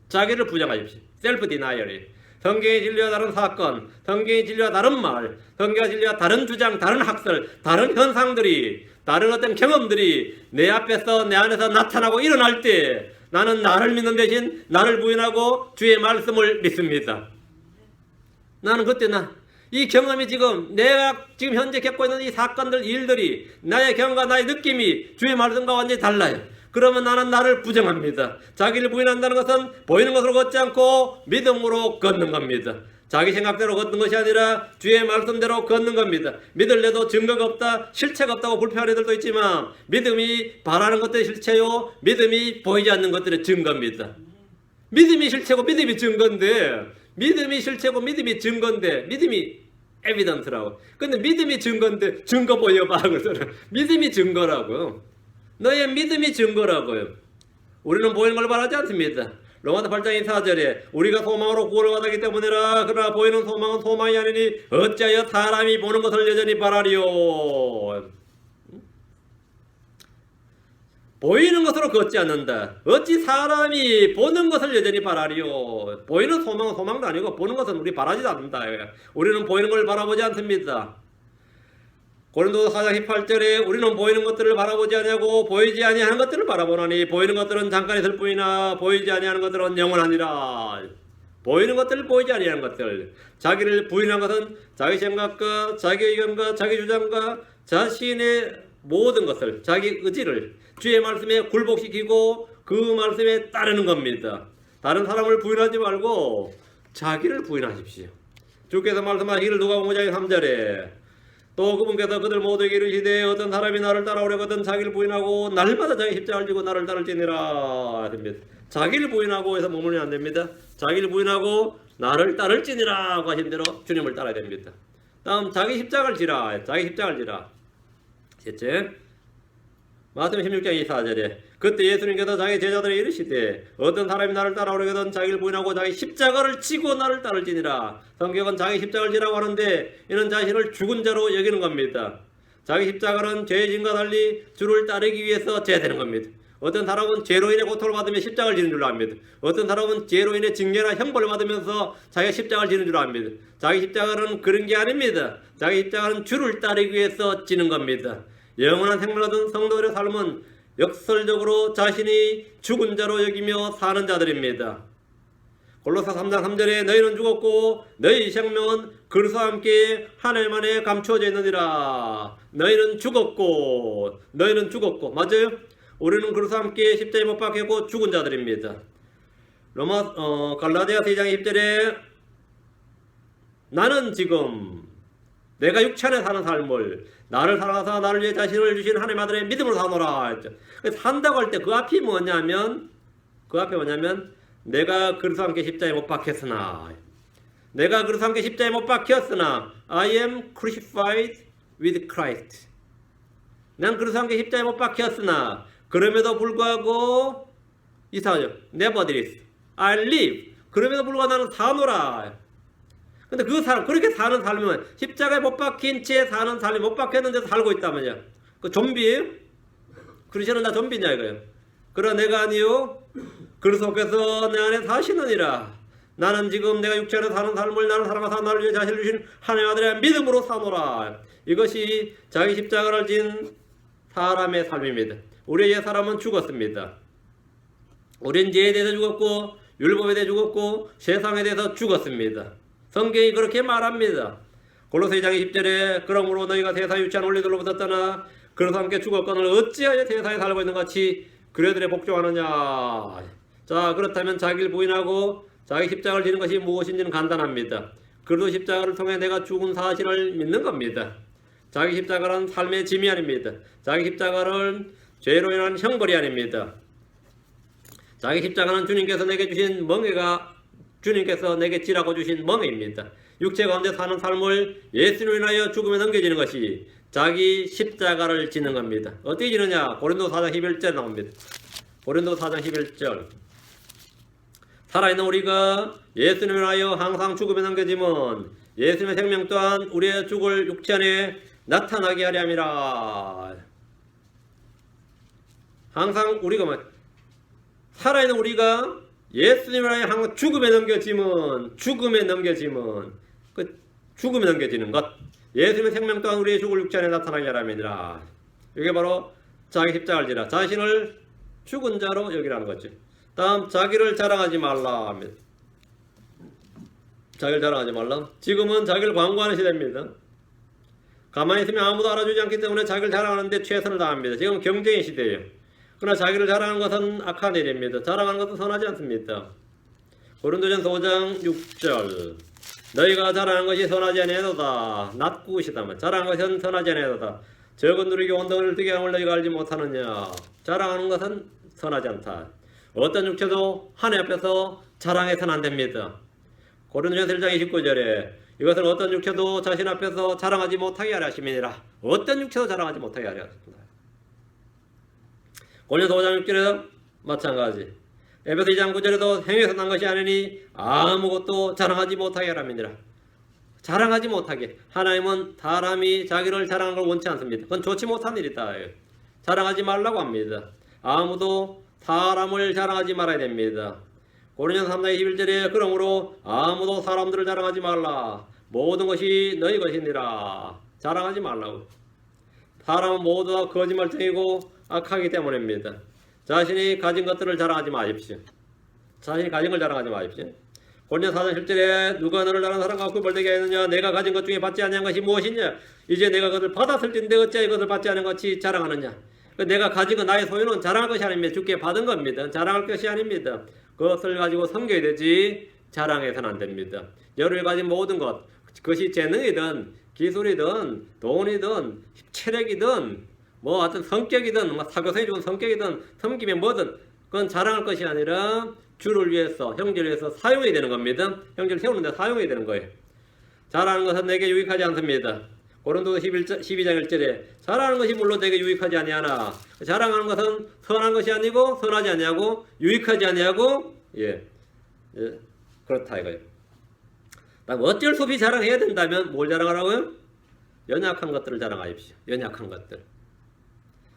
자기를 부정하십시오. 셀프 디나이얼이. 성경의 진리와 다른 사건, 성경의 진리와 다른 말, 성경의 진리와 다른 주장, 다른 학설, 다른 현상들이, 다른 어떤 경험들이 내 앞에서 내 안에서 나타나고 일어날 때 나는 나를 믿는 대신 나를 부인하고 주의 말씀을 믿습니다. 나는 그때 이 경험이 지금 내가 지금 현재 겪고 있는 이 사건들, 일들이 나의 경험과 나의 느낌이 주의 말씀과 완전히 달라요. 그러면 나는 나를 부정합니다. 자기를 부인한다는 것은 보이는 것으로 걷지 않고 믿음으로 걷는 겁니다. 자기 생각대로 걷는 것이 아니라 주의 말씀대로 걷는 겁니다. 믿을래도 증거가 없다, 실체가 없다고 불평하는 이들도 있지만 믿음이 바라는 것들이 실체요, 믿음이 보이지 않는 것들이 증거입니다. 믿음이 실체고 믿음이 증거인데, 믿음이 실체고 믿음이 증거인데, 믿음이 에비던스라고. 근데 믿음이 증거인데 증거 보여봐. 그래서 믿음이 증거라고요. 너의 믿음이 증거라고요. 우리는 보이는 걸 바라지 않습니다. 로마서 8장 4절에 우리가 소망으로 구원을 받았기 때문이라. 그러나 보이는 소망은 소망이 아니니 어찌하여 사람이 보는 것을 여전히 바라리요. 보이는 것으로 걷지 않는다. 어찌 사람이 보는 것을 여전히 바라리요. 보이는 소망은 소망도 아니고 보는 것은 우리 바라지도 않는다. 우리는 보이는 걸 바라보지 않습니다. 고린도서 4장 18절에 우리는 보이는 것들을 바라보지 아니하고 보이지 아니하는 것들을 바라보나니 보이는 것들은 잠깐 있을 뿐이나 보이지 아니하는 것들은 영원하니라. 보이는 것들, 보이지 아니하는 것들. 자기를 부인한 것은 자기 생각과 자기 의견과 자기 주장과 자신의 모든 것을, 자기 의지를 주의 말씀에 굴복시키고 그 말씀에 따르는 겁니다. 다른 사람을 부인하지 말고 자기를 부인하십시오. 주께서 말씀하시기를 누가복음 5장 3절에 또 그분께서 그들 모두에게 이르시되 어떤 사람이 나를 따라오려거든 자기를 부인하고 날마다 자기 십자가를 지고 나를 따를지니라. 자기를 부인하고 해서 머무르면 안 됩니다. 자기를 부인하고 나를 따를지니라고 하신 대로 주님을 따라야 됩니다. 다음 자기 십자가를 지라. 자기 십자가를 지라. 셋째, 마태복음 16장 24절에 그때 예수님께서 자기 제자들에게 이르시되 어떤 사람이 나를 따라오려거든 자기를 부인하고 자기 십자가를 지고 나를 따를지니라. 성경은 자기 십자가를 지라고 하는데 이는 자신을 죽은 자로 여기는 겁니다. 자기 십자가는 죄의 짐과 달리 주를 따르기 위해서 져야 되는 겁니다. 어떤 사람은 죄로 인해 고통을 받으며 십자가를 지는 줄 압니다. 어떤 사람은 죄로 인해 징계나 형벌을 받으면서 자기가 십자가를 지는 줄 압니다. 자기 십자가는 그런 게 아닙니다. 자기 십자가는 주를 따르기 위해서 지는 겁니다. 영원한 생명을 얻은 성도들의 삶은 역설적으로 자신이 죽은 자로 여기며 사는 자들입니다. 골로새 3장 3절에 너희는 죽었고 너희 생명은 그리스도와 함께 하나님 안에 감추어져 있느니라. 너희는 죽었고 맞아요? 우리는 그리스도와 함께 십자가에 못 박혔고 죽은 자들입니다. 갈라디아서 2장 20절에 나는 지금 내가 육체 안에 사는 삶을 나를 사랑하사 나를 위해 자신을 주신 하나님 아들의 믿음으로 사노라 했죠. 산다고 할 때 그 앞이 뭐냐면 내가 그리스도와 함께 십자가에 못 박혔으나 내가 그리스도와 함께 십자가에 못 박혔으나 I am crucified with Christ. 난 그리스도와 함께 십자가에 못 박혔으나 그럼에도 불구하고 이상하죠. Nevertheless I live. 그럼에도 불구하고 나는 사노라. 근데 그 사람, 그렇게 사는 삶은 십자가에 못 박힌 채 사는 삶이 못 박혔는데 살고 있다면요. 그 좀비예요? 크리스천은 다 좀비냐 이거예요. 그러나 내가 아니요. 그리스도께서 내 안에 사시느니라. 나는 지금 내가 육체 안에 사는 삶을 나를 사랑하사 나를 위해 자신을 주신 하나님의 아들의 믿음으로 사노라. 이것이 자기 십자가를 진 사람의 삶입니다. 우리의 옛 사람은 죽었습니다. 우리는 죄에 대해서 죽었고 율법에 대해서 죽었고 세상에 대해서 죽었습니다. 성경이 그렇게 말합니다. 골로새 2장 20절에 그러므로 너희가 세상에 유치한 원리들로부터 떠나 그리스도와 함께 죽었거늘 어찌하여 세상에 살고 있는 같이 그들에 복종하느냐. 자, 그렇다면 자기를 부인하고 자기 십자가를 지는 것이 무엇인지는 간단합니다. 그리스도 십자가를 통해 내가 죽은 사실을 믿는 겁니다. 자기 십자가는 삶의 짐이 아닙니다. 자기 십자가는 죄로 인한 형벌이 아닙니다. 자기 십자가는 주님께서 내게 주신 멍에가 주님께서 내게 지라고 주신 멍에입니다. 육체 가운데 사는 삶을 예수로 인하여 죽음에 넘겨지는 것이 자기 십자가를 지는 겁니다. 어떻게 지느냐? 고린도서 4장 11절 나옵니다. 고린도서 4장 11절 살아있는 우리가 예수님을 위하여 항상 죽음에 넘겨짐은 예수님의 생명 또한 우리의 죽을 육체 안에 나타나게 하려 함이라. 항상 우리가 살아있는 우리가 예수님을 위하여 항상 죽음에 넘겨짐은 죽음에 넘겨지는 것 예수님의 생명 또한 우리의 죽을 육체 안에 나타나게 하려 함이라. 이게 바로 자기 십자가를 지라. 자신을 죽은 자로 여기라는 거죠. 다음 자기를 자랑하지 말라 합니다. 자기를 자랑하지 말라. 지금은 자기를 광고하는 시대입니다. 가만히 있으면 아무도 알아주지 않기 때문에 자기를 자랑하는데 최선을 다합니다. 지금 경쟁의 시대예요. 그러나 자기를 자랑하는 것은 악한 일입니다. 자랑하는 것은 선하지 않습니다. 고린도전서 5장 6절 너희가 자랑하는 것이 선하지 아니하도다. 낫구시다만 자랑하는 것은 선하지 아니하도다. 적은 누리게 온덩이를 뜨게 함을 너희가 알지 못하느냐. 자랑하는 것은 선하지 않다. 어떤 육체도 하나님 앞에서 자랑해서는 안 됩니다. 고린도전서 1장 29절에 이것을 어떤 육체도 자신 앞에서 자랑하지 못하게 하려 하심이니라. 어떤 육체도 자랑하지 못하게 하려 하십니다. 고린도서 5장 6절에도 마찬가지. 에베소 2장 9절에도 행위에서 난 것이 아니니 아무것도 자랑하지 못하게 하랍니다. 자랑하지 못하게. 하나님은 사람이 자기를 자랑하는 걸 원치 않습니다. 그건 좋지 못한 일이다. 자랑하지 말라고 합니다. 아무도 사람을 자랑하지 말아야 됩니다. 고린도전서 3장 21절에 그러므로 아무도 사람들을 자랑하지 말라. 모든 것이 너희 것이니라. 자랑하지 말라고. 사람은 모두 다 거짓말쟁이고 악하기 때문입니다. 자신이 가진 것들을 자랑하지 마십시오. 자신이 가진 걸 자랑하지 마십시오. 고린도전서 4장 10절에 누가 너를 다른 사람과 갖고 벌되게 하느냐. 내가 가진 것 중에 받지 아니한 것이 무엇이냐. 이제 내가 그것을 받았을 텐데 어찌하여 그것을 받지 않은 것이 자랑하느냐. 내가 가진 것 나의 소유는 자랑할 것이 아닙니다. 주께 받은 겁니다. 자랑할 것이 아닙니다. 그것을 가지고 섬겨야 되지 자랑해서는 안 됩니다. 여러분이 가진 모든 것, 그것이 재능이든 기술이든 돈이든 체력이든 뭐 어떤 성격이든 뭐 사교성이 좋은 성격이든 섬김이 뭐든 그건 자랑할 것이 아니라 주를 위해서 형제를 위해서 사용해야 되는 겁니다. 형제를 세우는 데 사용해야 되는 거예요. 자랑하는 것은 내게 유익하지 않습니다. 고린도서 12장 1절에 자랑하는 것이 물론 내게 유익하지 아니하나. 자랑하는 것은 선한 것이 아니고 선하지 아니하고 유익하지 아니하고 그렇다 이거예요. 어쩔 수 없이 자랑해야 된다면 뭘 자랑하라고요? 연약한 것들을 자랑하십시오. 연약한 것들.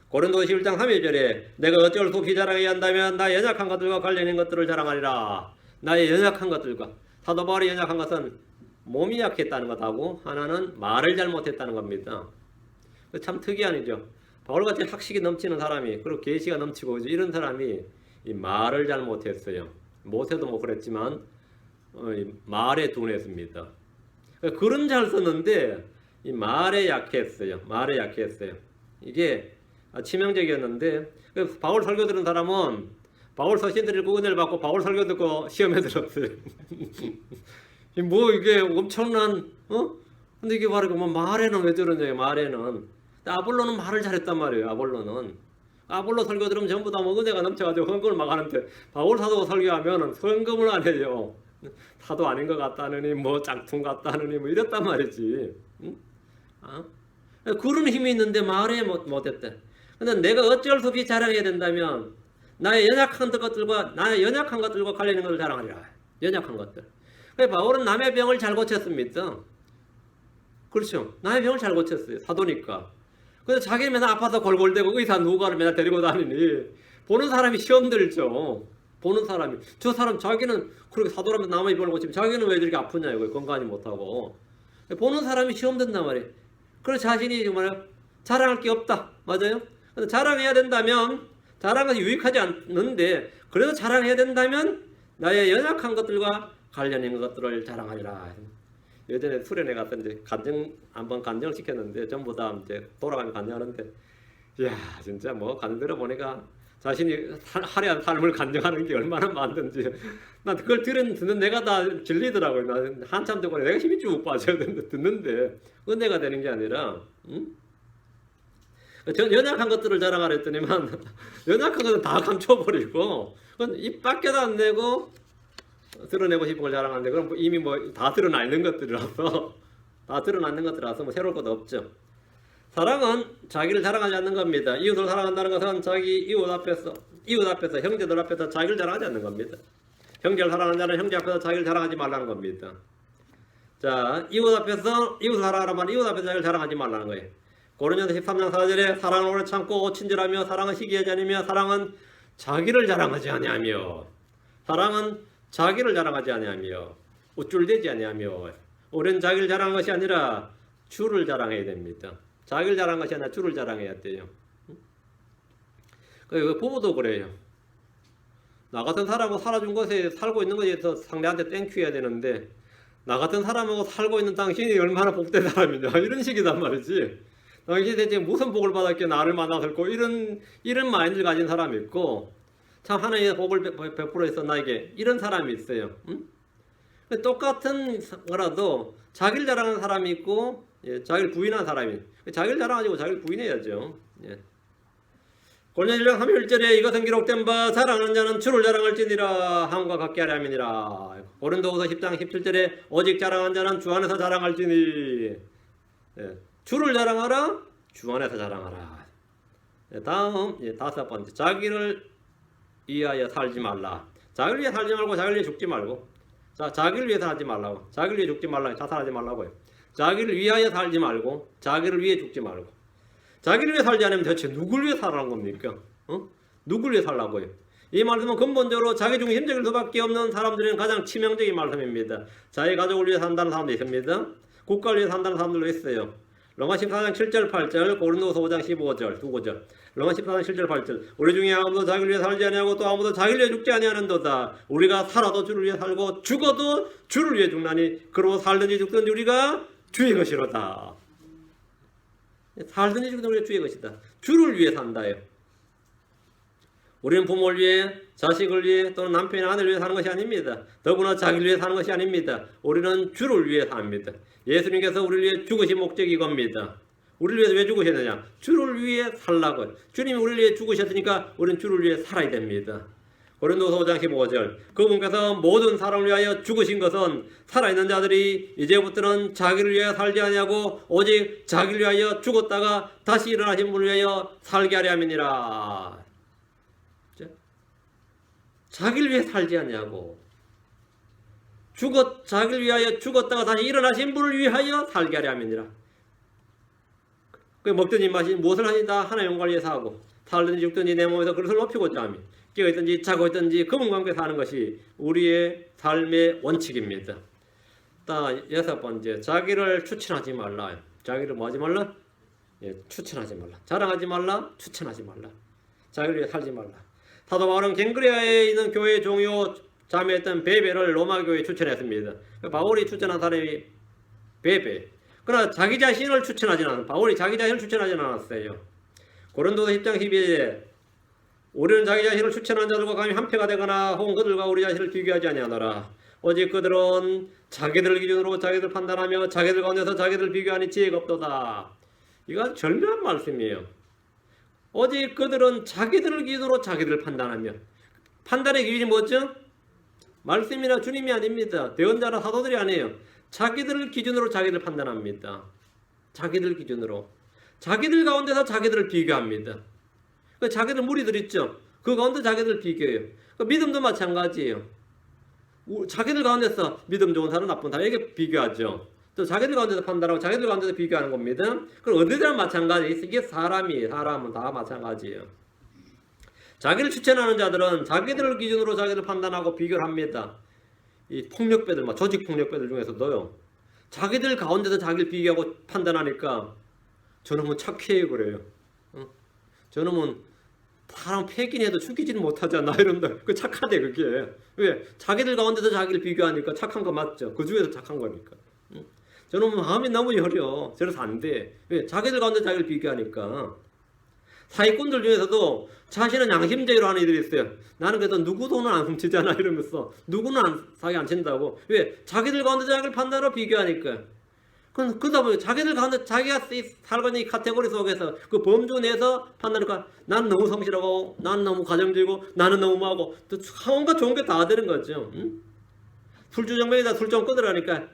고린도서 11장 3절에 내가 어쩔 수 없이 자랑해야 한다면 나의 연약한 것들과 관련된 것들을 자랑하리라. 나의 연약한 것들과. 사도 바울이 연약한 것은 몸이 약했다는 것하고 하나는 말을 잘못했다는 겁니다. 참 특이한 일이죠. 바울같이 학식이 넘치는 사람이 그리고 계시가 넘치고 이런 사람이 이 말을 잘못했어요. 모세도 뭐 그랬지만 말에 둔했습니다. 글은 잘 썼는데 이 말에 약했어요. 말에 약했어요. 이게 치명적이었는데 바울 설교 들은 사람은 바울 서신 들고 은혜를 받고 바울 설교 듣고 시험에 들었어요. 뭐 이게 엄청난 근데 이게 바로 뭐 말에는 왜 저러냐. 말에는 아볼로는 말을 잘했단 말이에요. 아볼로 설교 들으면 전부 다 뭐 은혜가 넘쳐가지고 헌금을 막 하는데 바울 사도 설교하면은 헌금을 안 해요. 사도 아닌 것 같다느니 뭐 짝퉁 같다느니 뭐 이랬단 말이지. 그런 힘이 있는데 말에 못했대. 근데 내가 어쩔 수 없이 자랑해야 된다면 나의 연약한 것들과 관련된 것을 자랑하리라. 연약한 것들. 바울은 남의 병을 잘 고쳤습니다. 그렇죠. 남의 병을 잘 고쳤어요. 사도니까. 그래서 자기는 맨날 아파서 골골대고 의사 누가를 맨날 데리고 다니니 보는 사람이 시험 들죠. 보는 사람이. 저 사람 자기는 그렇게 사도라면 남의 병을 고치면 자기는 왜 저렇게 아프냐 이거 건강하지 못하고. 보는 사람이 시험 든단 말이에요. 그래서 자신이 정말 자랑할 게 없다. 맞아요? 근데 자랑해야 된다면 자랑은 유익하지 않는데 그래도 자랑해야 된다면 나의 연약한 것들과 관련된 것들을 자랑하리라. 예전에 수련회 갔더니 한번 간증을 시켰는데 전부 다 이제 돌아가면 간증하는데 이야 진짜 뭐 간증 들어보니까 자신이 화려한 삶을 간증하는 게 얼마나 많던지 난 그걸 듣는 내가 다 질리더라고요. 난 한참 듣고 내가 힘이 쭉 빠져야 되는데 듣는데 은혜가 되는 게 아니라 연약한 것들을 자랑하라 했더니만 연약한 것은 다 감춰버리고 그건 입 밖에도 안 내고 드러내고 싶은 걸 자랑하는데 그럼 이미 뭐 다 드러나 있는 것들이라서 뭐 새로울 것도 없죠. 사랑은 자기를 자랑하지 않는 겁니다. 이웃을 사랑한다는 것은 자기 이웃 앞에서 형제들 앞에서 자기를 자랑하지 않는 겁니다. 형제를 사랑하는 자는 형제 앞에서 자기를 자랑하지 말라는 겁니다. 자, 이웃을 사랑하라면 이웃 앞에서 자기를 자랑하지 말라는 거예요. 고린도전서 13장 4절에 사랑은 오래 참고 친절하며 사랑은 시기하지 아니며 사랑은 자기를 자랑하지 아니하며 우쭐대지 아니하며 우리는 자기를 자랑한 것이 아니라 주를 자랑해야 됩니다. 자기를 자랑한 것이 아니라 주를 자랑해야 돼요. 부부도 그래요. 나 같은 사람은 살아준 것에 살고 있는 것에 대해서 상대한테 땡큐 해야 되는데 나 같은 사람하고 살고 있는 당신이 얼마나 복된 사람이냐 이런 식이단 말이지. 당신이 대체 무슨 복을 받았기에 나를 만나서고 이런 마인드를 가진 사람이 있고 참 하나님의 복을 베풀어서 나에게 이런 사람이 있어요. 응? 똑같은 거라도 자기를 자랑하는 사람이 있고 자기를 부인하는 사람이 자기를 자랑하지 말고 자기를 부인해야죠. 고린도서 1장 31절에 이것은 기록된 바 자랑하는 자는 주를 자랑할지니라 함과 같게 하려 함이니라. 고린도후서 10장 17절에 오직 자랑하는 자는 주 안에서 자랑할지니 주를 자랑하라 주 안에서 자랑하라. 다음 다섯 번째 자기를 위하여 살지 말라. 자기를 위해 살지 말고 자기를 위해 죽지 말고. 자, 자기를 위해서 하지 말라고. 자기를 위해 죽지 말라. 자살하지 말라고요. 자기를 위하여 살지 말고 자기를 위해 죽지 말고. 자기를 위해 살지 않으면 대체 누굴 위해 살라는 겁니까? 누굴 위해 살라고요? 이 말씀은 근본적으로 자기 중심적일 수밖에 없는 사람들에는 가장 치명적인 말씀입니다. 자기 가족을 위해 산다는 사람도 있습니다. 국가를 위해 산다는 사람들도 있어요. 로마 14장 7절 8절 고린도서 5장 15절 두 구절. 로마 14장 7절 8절 우리 중에 아무도 자기를 위해 살지 아니하고 또 아무도 자기를 위해 죽지 아니하는도다. 우리가 살아도 주를 위해 살고 죽어도 주를 위해 죽나니 그러고 살든지 죽든지 우리가 주의 것이로다. 살든지 죽든지 우리가 주의 것이다. 주를 위해 산다요. 우리는 부모를 위해 자식을 위해 또는 남편이나 아내를 위해 사는 것이 아닙니다. 더구나 자기를 위해 사는 것이 아닙니다. 우리는 주를 위해 삽니다. 예수님께서 우리를 위해 죽으신 목적이 이겁니다. 우리를 위해서 왜 죽으셨느냐? 주를 위해 살라고요. 주님이 우리를 위해 죽으셨으니까 우리는 주를 위해 살아야 됩니다. 고린도서 5장 15절 그분께서 모든 사람을 위하여 죽으신 것은 살아있는 자들이 이제부터는 자기를 위하여 살지 아니하고 오직 자기를 위하여 죽었다가 다시 일어나신 분을 위하여 살게 하려 함이니라. 자기를 위해 살지 않냐고. 자기를 위하여 죽었다가 다시 일어나신 분을 위하여 살게 하려 함이니라. 그 먹든지 마시든지 무엇을 하든지 다 하나님 영광을 위해서 하고 살든지 죽든지 내 몸에서 그릇을 높이고자 하며 깨어있든지 자고 있든지 그분과 함께 사는 것이 우리의 삶의 원칙입니다. 여섯 번째 자기를 추천하지 말라. 자기를 뭐 하지 말라? 추천하지 말라. 자랑하지 말라. 추천하지 말라. 자기를 위해 살지 말라. 사도 바울은 갱그레아에 있는 교회의 종요 자매였던 베베를 로마 교회에 추천했습니다. 바울이 추천한 사람이 베베. 그러나 자기 자신을 추천하지 않았어요. 바울이 자기 자신을 추천하지 않았어요. 고린도서 10장 12절에 우리는 자기 자신을 추천한 자들과 감히 한패가 되거나 혹은 그들과 우리 자신을 비교하지 아니하노라. 오직 그들은 자기들 기준으로 자기들 판단하며 자기들 가운데서 자기들 비교하니 지혜가 없도다. 이건 절묘한 말씀이에요. 오직 그들은 자기들을 기준으로 자기들을 판단하며 판단의 기준이 뭐죠? 말씀이나 주님이 아닙니다. 대언자나 사도들이 아니에요. 자기들을 기준으로 자기들 판단합니다. 자기들 기준으로. 자기들 가운데서 자기들을 비교합니다. 자기들 무리들 있죠. 그 가운데 자기들을 비교해요. 믿음도 마찬가지예요. 자기들 가운데서 믿음 좋은 사람 나쁜 사람에게 비교하죠. 또 자기들 가운데서 판단하고 자기들 가운데서 비교하는 겁니다. 그럼 어디든 마찬가지예요. 이게 사람이에요. 사람은 다 마찬가지예요. 자기를 추천하는 자들은 자기들을 기준으로 자기를 판단하고 비교를 합니다. 이 폭력배들, 조직 폭력배들 중에서도요. 자기들 가운데서 자기를 비교하고 판단하니까 저놈은 착해요 그래요. 저놈은 사람 패기해도 죽이지는 못하잖아 이런다. 그 착하대 그게. 왜? 자기들 가운데서 자기를 비교하니까 착한 거 맞죠. 그 중에서 착한 거니까. 저놈은 마음이 너무 여려. 저래서 안 돼. 왜? 자기들 가운데 자기를 비교하니까. 사기꾼들 중에서도 자신은 양심적으로 하는 이들이 있어요. 나는 그래도 누구 돈은 안 훔치잖아 이러면서 누구는 사기 안 친다고. 왜? 자기들 가운데 자기를 판단하고 비교하니까. 그러다 보니 자기들 가운데 자기가 살고 있는 이 카테고리 속에서 그 범주 내에서 판단하니까 난 너무 성실하고 난 너무 가정적이고 나는 너무 뭐하고 또 온갖 좋은 게 다 되는 거죠. 술주정뱅이다 술 좀 끊으라니까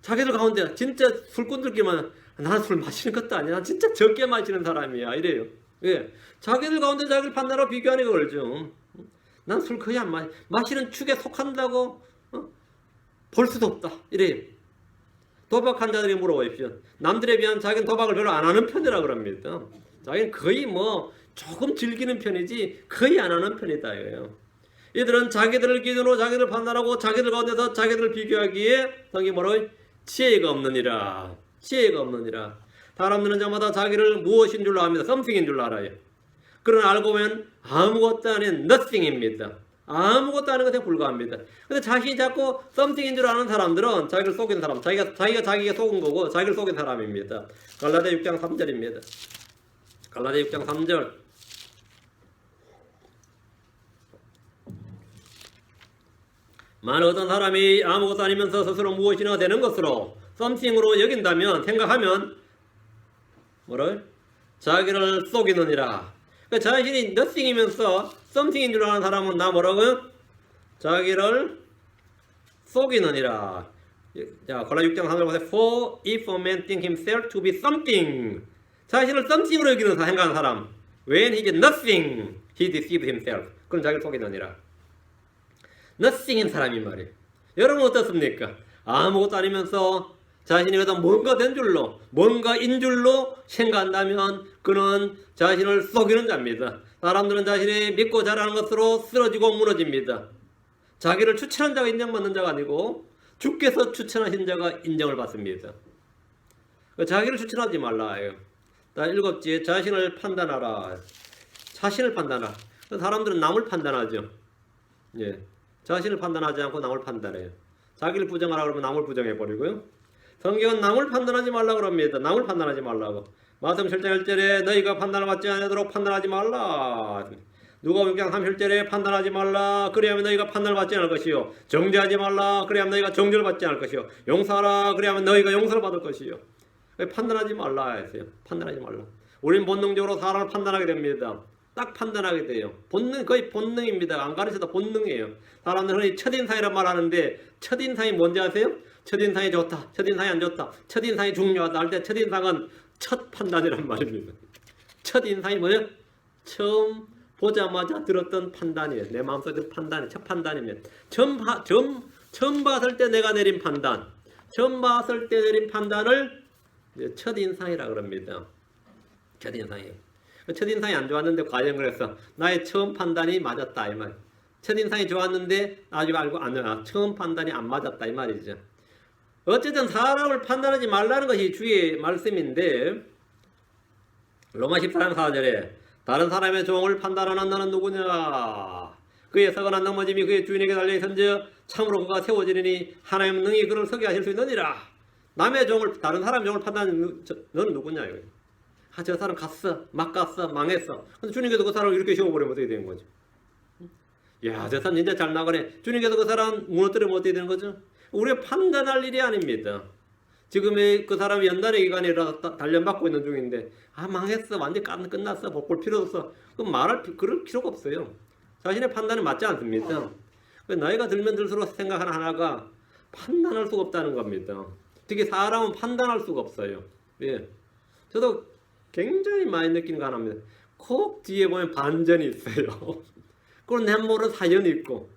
자기들 가운데 진짜 술꾼들끼만 나는 술 마시는 것도 아니야. 난 진짜 적게 마시는 사람이야 이래요. 왜? 자기들 가운데 자기를 판단하고 비교하니까 그러죠. 난 술 거의 안 마시는 축에 속한다고 볼 수도 없다 이래요. 도박한 자들이 물어보십시오. 남들에 비하면 자기는 도박을 별로 안 하는 편이라고 그럽니다. 자기는 거의 조금 즐기는 편이지 거의 안 하는 편이다 이거예요. 이들은 자기들을 기준으로 자기를 판단하고 자기들 가운데서 자기들을 비교하기에 성경이 뭐라고? 지혜가 없느니라. 지혜가 없느니라. 사람 듣는 자마다 자기를 무엇인 줄로 압니다. something인 줄로 알아요. 그러나 알고 보면 아무것도 아닌 nothing입니다. 아무것도 아닌 것에 불과합니다. 근데 자신이 자꾸 썸띵인 줄 아는 사람들은 자기를 속인 사람, 자기가 속은 거고 자기를 속인 사람입니다. 갈라디아 6장 3절입니다. 갈라디아 6장 3절. 만일 어떤 사람이 아무것도 아니면서 스스로 무엇이나 되는 것으로 썸띵으로 여긴다면, 생각하면 뭐를? 자기를 속이느니라. 그러니까 자신이 nothing이면서 something인 줄 아는 사람은 나 뭐라고요? 자기를 속이느니라. 자, 갈라디아 6장 3절 보세요. For if a man think himself to be something, 자신을 something으로 여기는 생각하는 사람, when he is nothing, he deceives himself. 그럼 자기를 속이느니라. nothing인 사람이 말이에요. 여러분 어떻습니까? 아무것도 아니면서 자신이 그다 뭔가 된 줄로, 뭔가인 줄로 생각한다면 그는 자신을 속이는 자입니다. 사람들은 자신이 믿고 잘하는 것으로 쓰러지고 무너집니다. 자기를 추천한 자가 인정받는 자가 아니고 주께서 추천하신 자가 인정을 받습니다. 자기를 추천하지 말라요. 일곱째, 자신을 판단하라. 자신을 판단하라. 사람들은 남을 판단하죠. 예. 자신을 판단하지 않고 남을 판단해요. 자기를 부정하라 그러면 남을 부정해버리고요. 성경은 남을 판단하지 말라고 합니다. 남을 판단하지 말라고. 마태복음 7장 1절에 너희가 판단을 받지 않도록 판단하지 말라. 누가복음 6장 30절에 판단하지 말라. 그래야면 너희가 판단을 받지 않을 것이요. 정죄하지 말라. 그래야면 너희가 정죄를 받지 않을 것이요. 용서하라. 그래야면 너희가 용서를 받을 것이요. 판단하지 말라 했어요. 판단하지 말라. 우리는 본능적으로 사람을 판단하게 됩니다. 딱 판단하게 돼요. 본능, 거의 본능입니다. 안 가르쳐도 본능이에요. 사람들은 흔히 첫인상이란 말 하는데 첫인상이 뭔지 아세요? 첫인상이 좋다, 첫인상이 안 좋다, 첫인상이 중요하다 할 때 첫인상은 첫 판단이란 말입니다. 첫인상이 뭐예요? 처음 보자마자 들었던 판단이에요. 내 마음속에 판단이 첫 판단이면 처음 봤을 때 내가 내린 판단, 처음 봤을 때 내린 판단을 첫인상이라 그럽니다. 첫인상이에요. 첫인상이 안 좋았는데 과연 그래서 나의 처음 판단이 맞았다 이 말. 첫인상이 좋았는데 나중에 알고 처음 판단이 안 맞았다 이 말이죠. 어쨌든 사람을 판단하지 말라는 것이 주의 말씀인데, 로마 14장 4절에 다른 사람의 종을 판단하는 너는 누구냐? 그의 서거나 넘어짐이 그의 주인에게 달려있은즉 참으로 그가 세워지리니 하나님 능히 그를 서게 하실 수 있느니라. 남의 종을, 다른 사람의 종을 판단하는 너는 누구냐? 저 사람 갔어, 막 갔어, 망했어. 근데 주님께서 그 사람을 이렇게 세워버리면 어떻게 되는 거죠? 야, 저 사람 진짜 잘 나가네. 주님께서 그 사람 무너뜨리면 어떻게 되는 거죠? 우리가 판단할 일이 아닙니다. 지금 그 사람이 연단의 기간이라 단련받고 있는 중인데 망했어, 완전히 끝났어, 볼 필요 없어. 그럼 그럴 필요가 없어요. 자신의 판단이 맞지 않습니다. 나이가 들면 들수록 생각하는 하나가 판단할 수가 없다는 겁니다. 특히 사람은 판단할 수가 없어요. 예. 저도 굉장히 많이 느끼는 거 하나입니다. 꼭 뒤에 보면 반전이 있어요. 그리고 내 모르는 사연이 있고,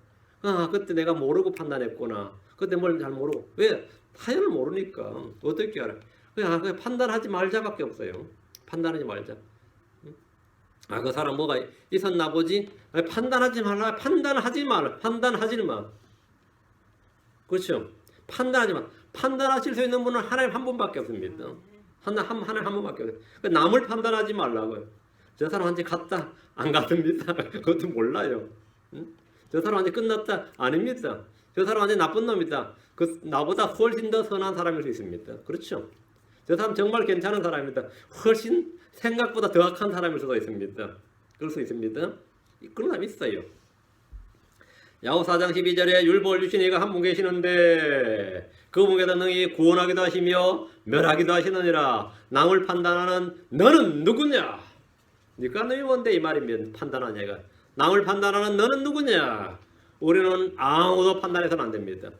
그때 내가 모르고 판단했구나. 그때 뭘 잘 모르고. 왜? 사연을 모르니까. 어떻게 알아? 그냥 판단하지 말자밖에 없어요. 판단하지 말자. 그 사람 뭐가 있었나 보지? 판단하지 말라. 판단하지 마. 그렇죠? 판단하지 마. 판단하실 수 있는 분은 하나님 한 분밖에 없습니다. 하나님 한 분밖에 없어요. 남을 판단하지 말라고요. 저 사람한테 갔다. 안 갔습니다. 그것도 몰라요. 저 사람한테 끝났다. 아닙니다. 저 사람한테 나쁜 놈이다. 나보다 훨씬 더 선한 사람일 수 있습니다. 그렇죠? 저 사람 정말 괜찮은 사람입니다. 훨씬 생각보다 더 악한 사람일 수도 있습니다. 그럴 수 있습니다. 그런 사람 있어요. 야고보 4장 12절에 율법을 주신 이가 한 분 계시는데 그분께서 능히 구원하기도 하시며 멸하기도 하시느니라. 남을 판단하는 너는 누구냐? 니가 너희 뭔데 이 말이면 판단하냐 이가. 남을 판단하는 너는 누구냐? 우리는 아무도 판단해서는 안 됩니다.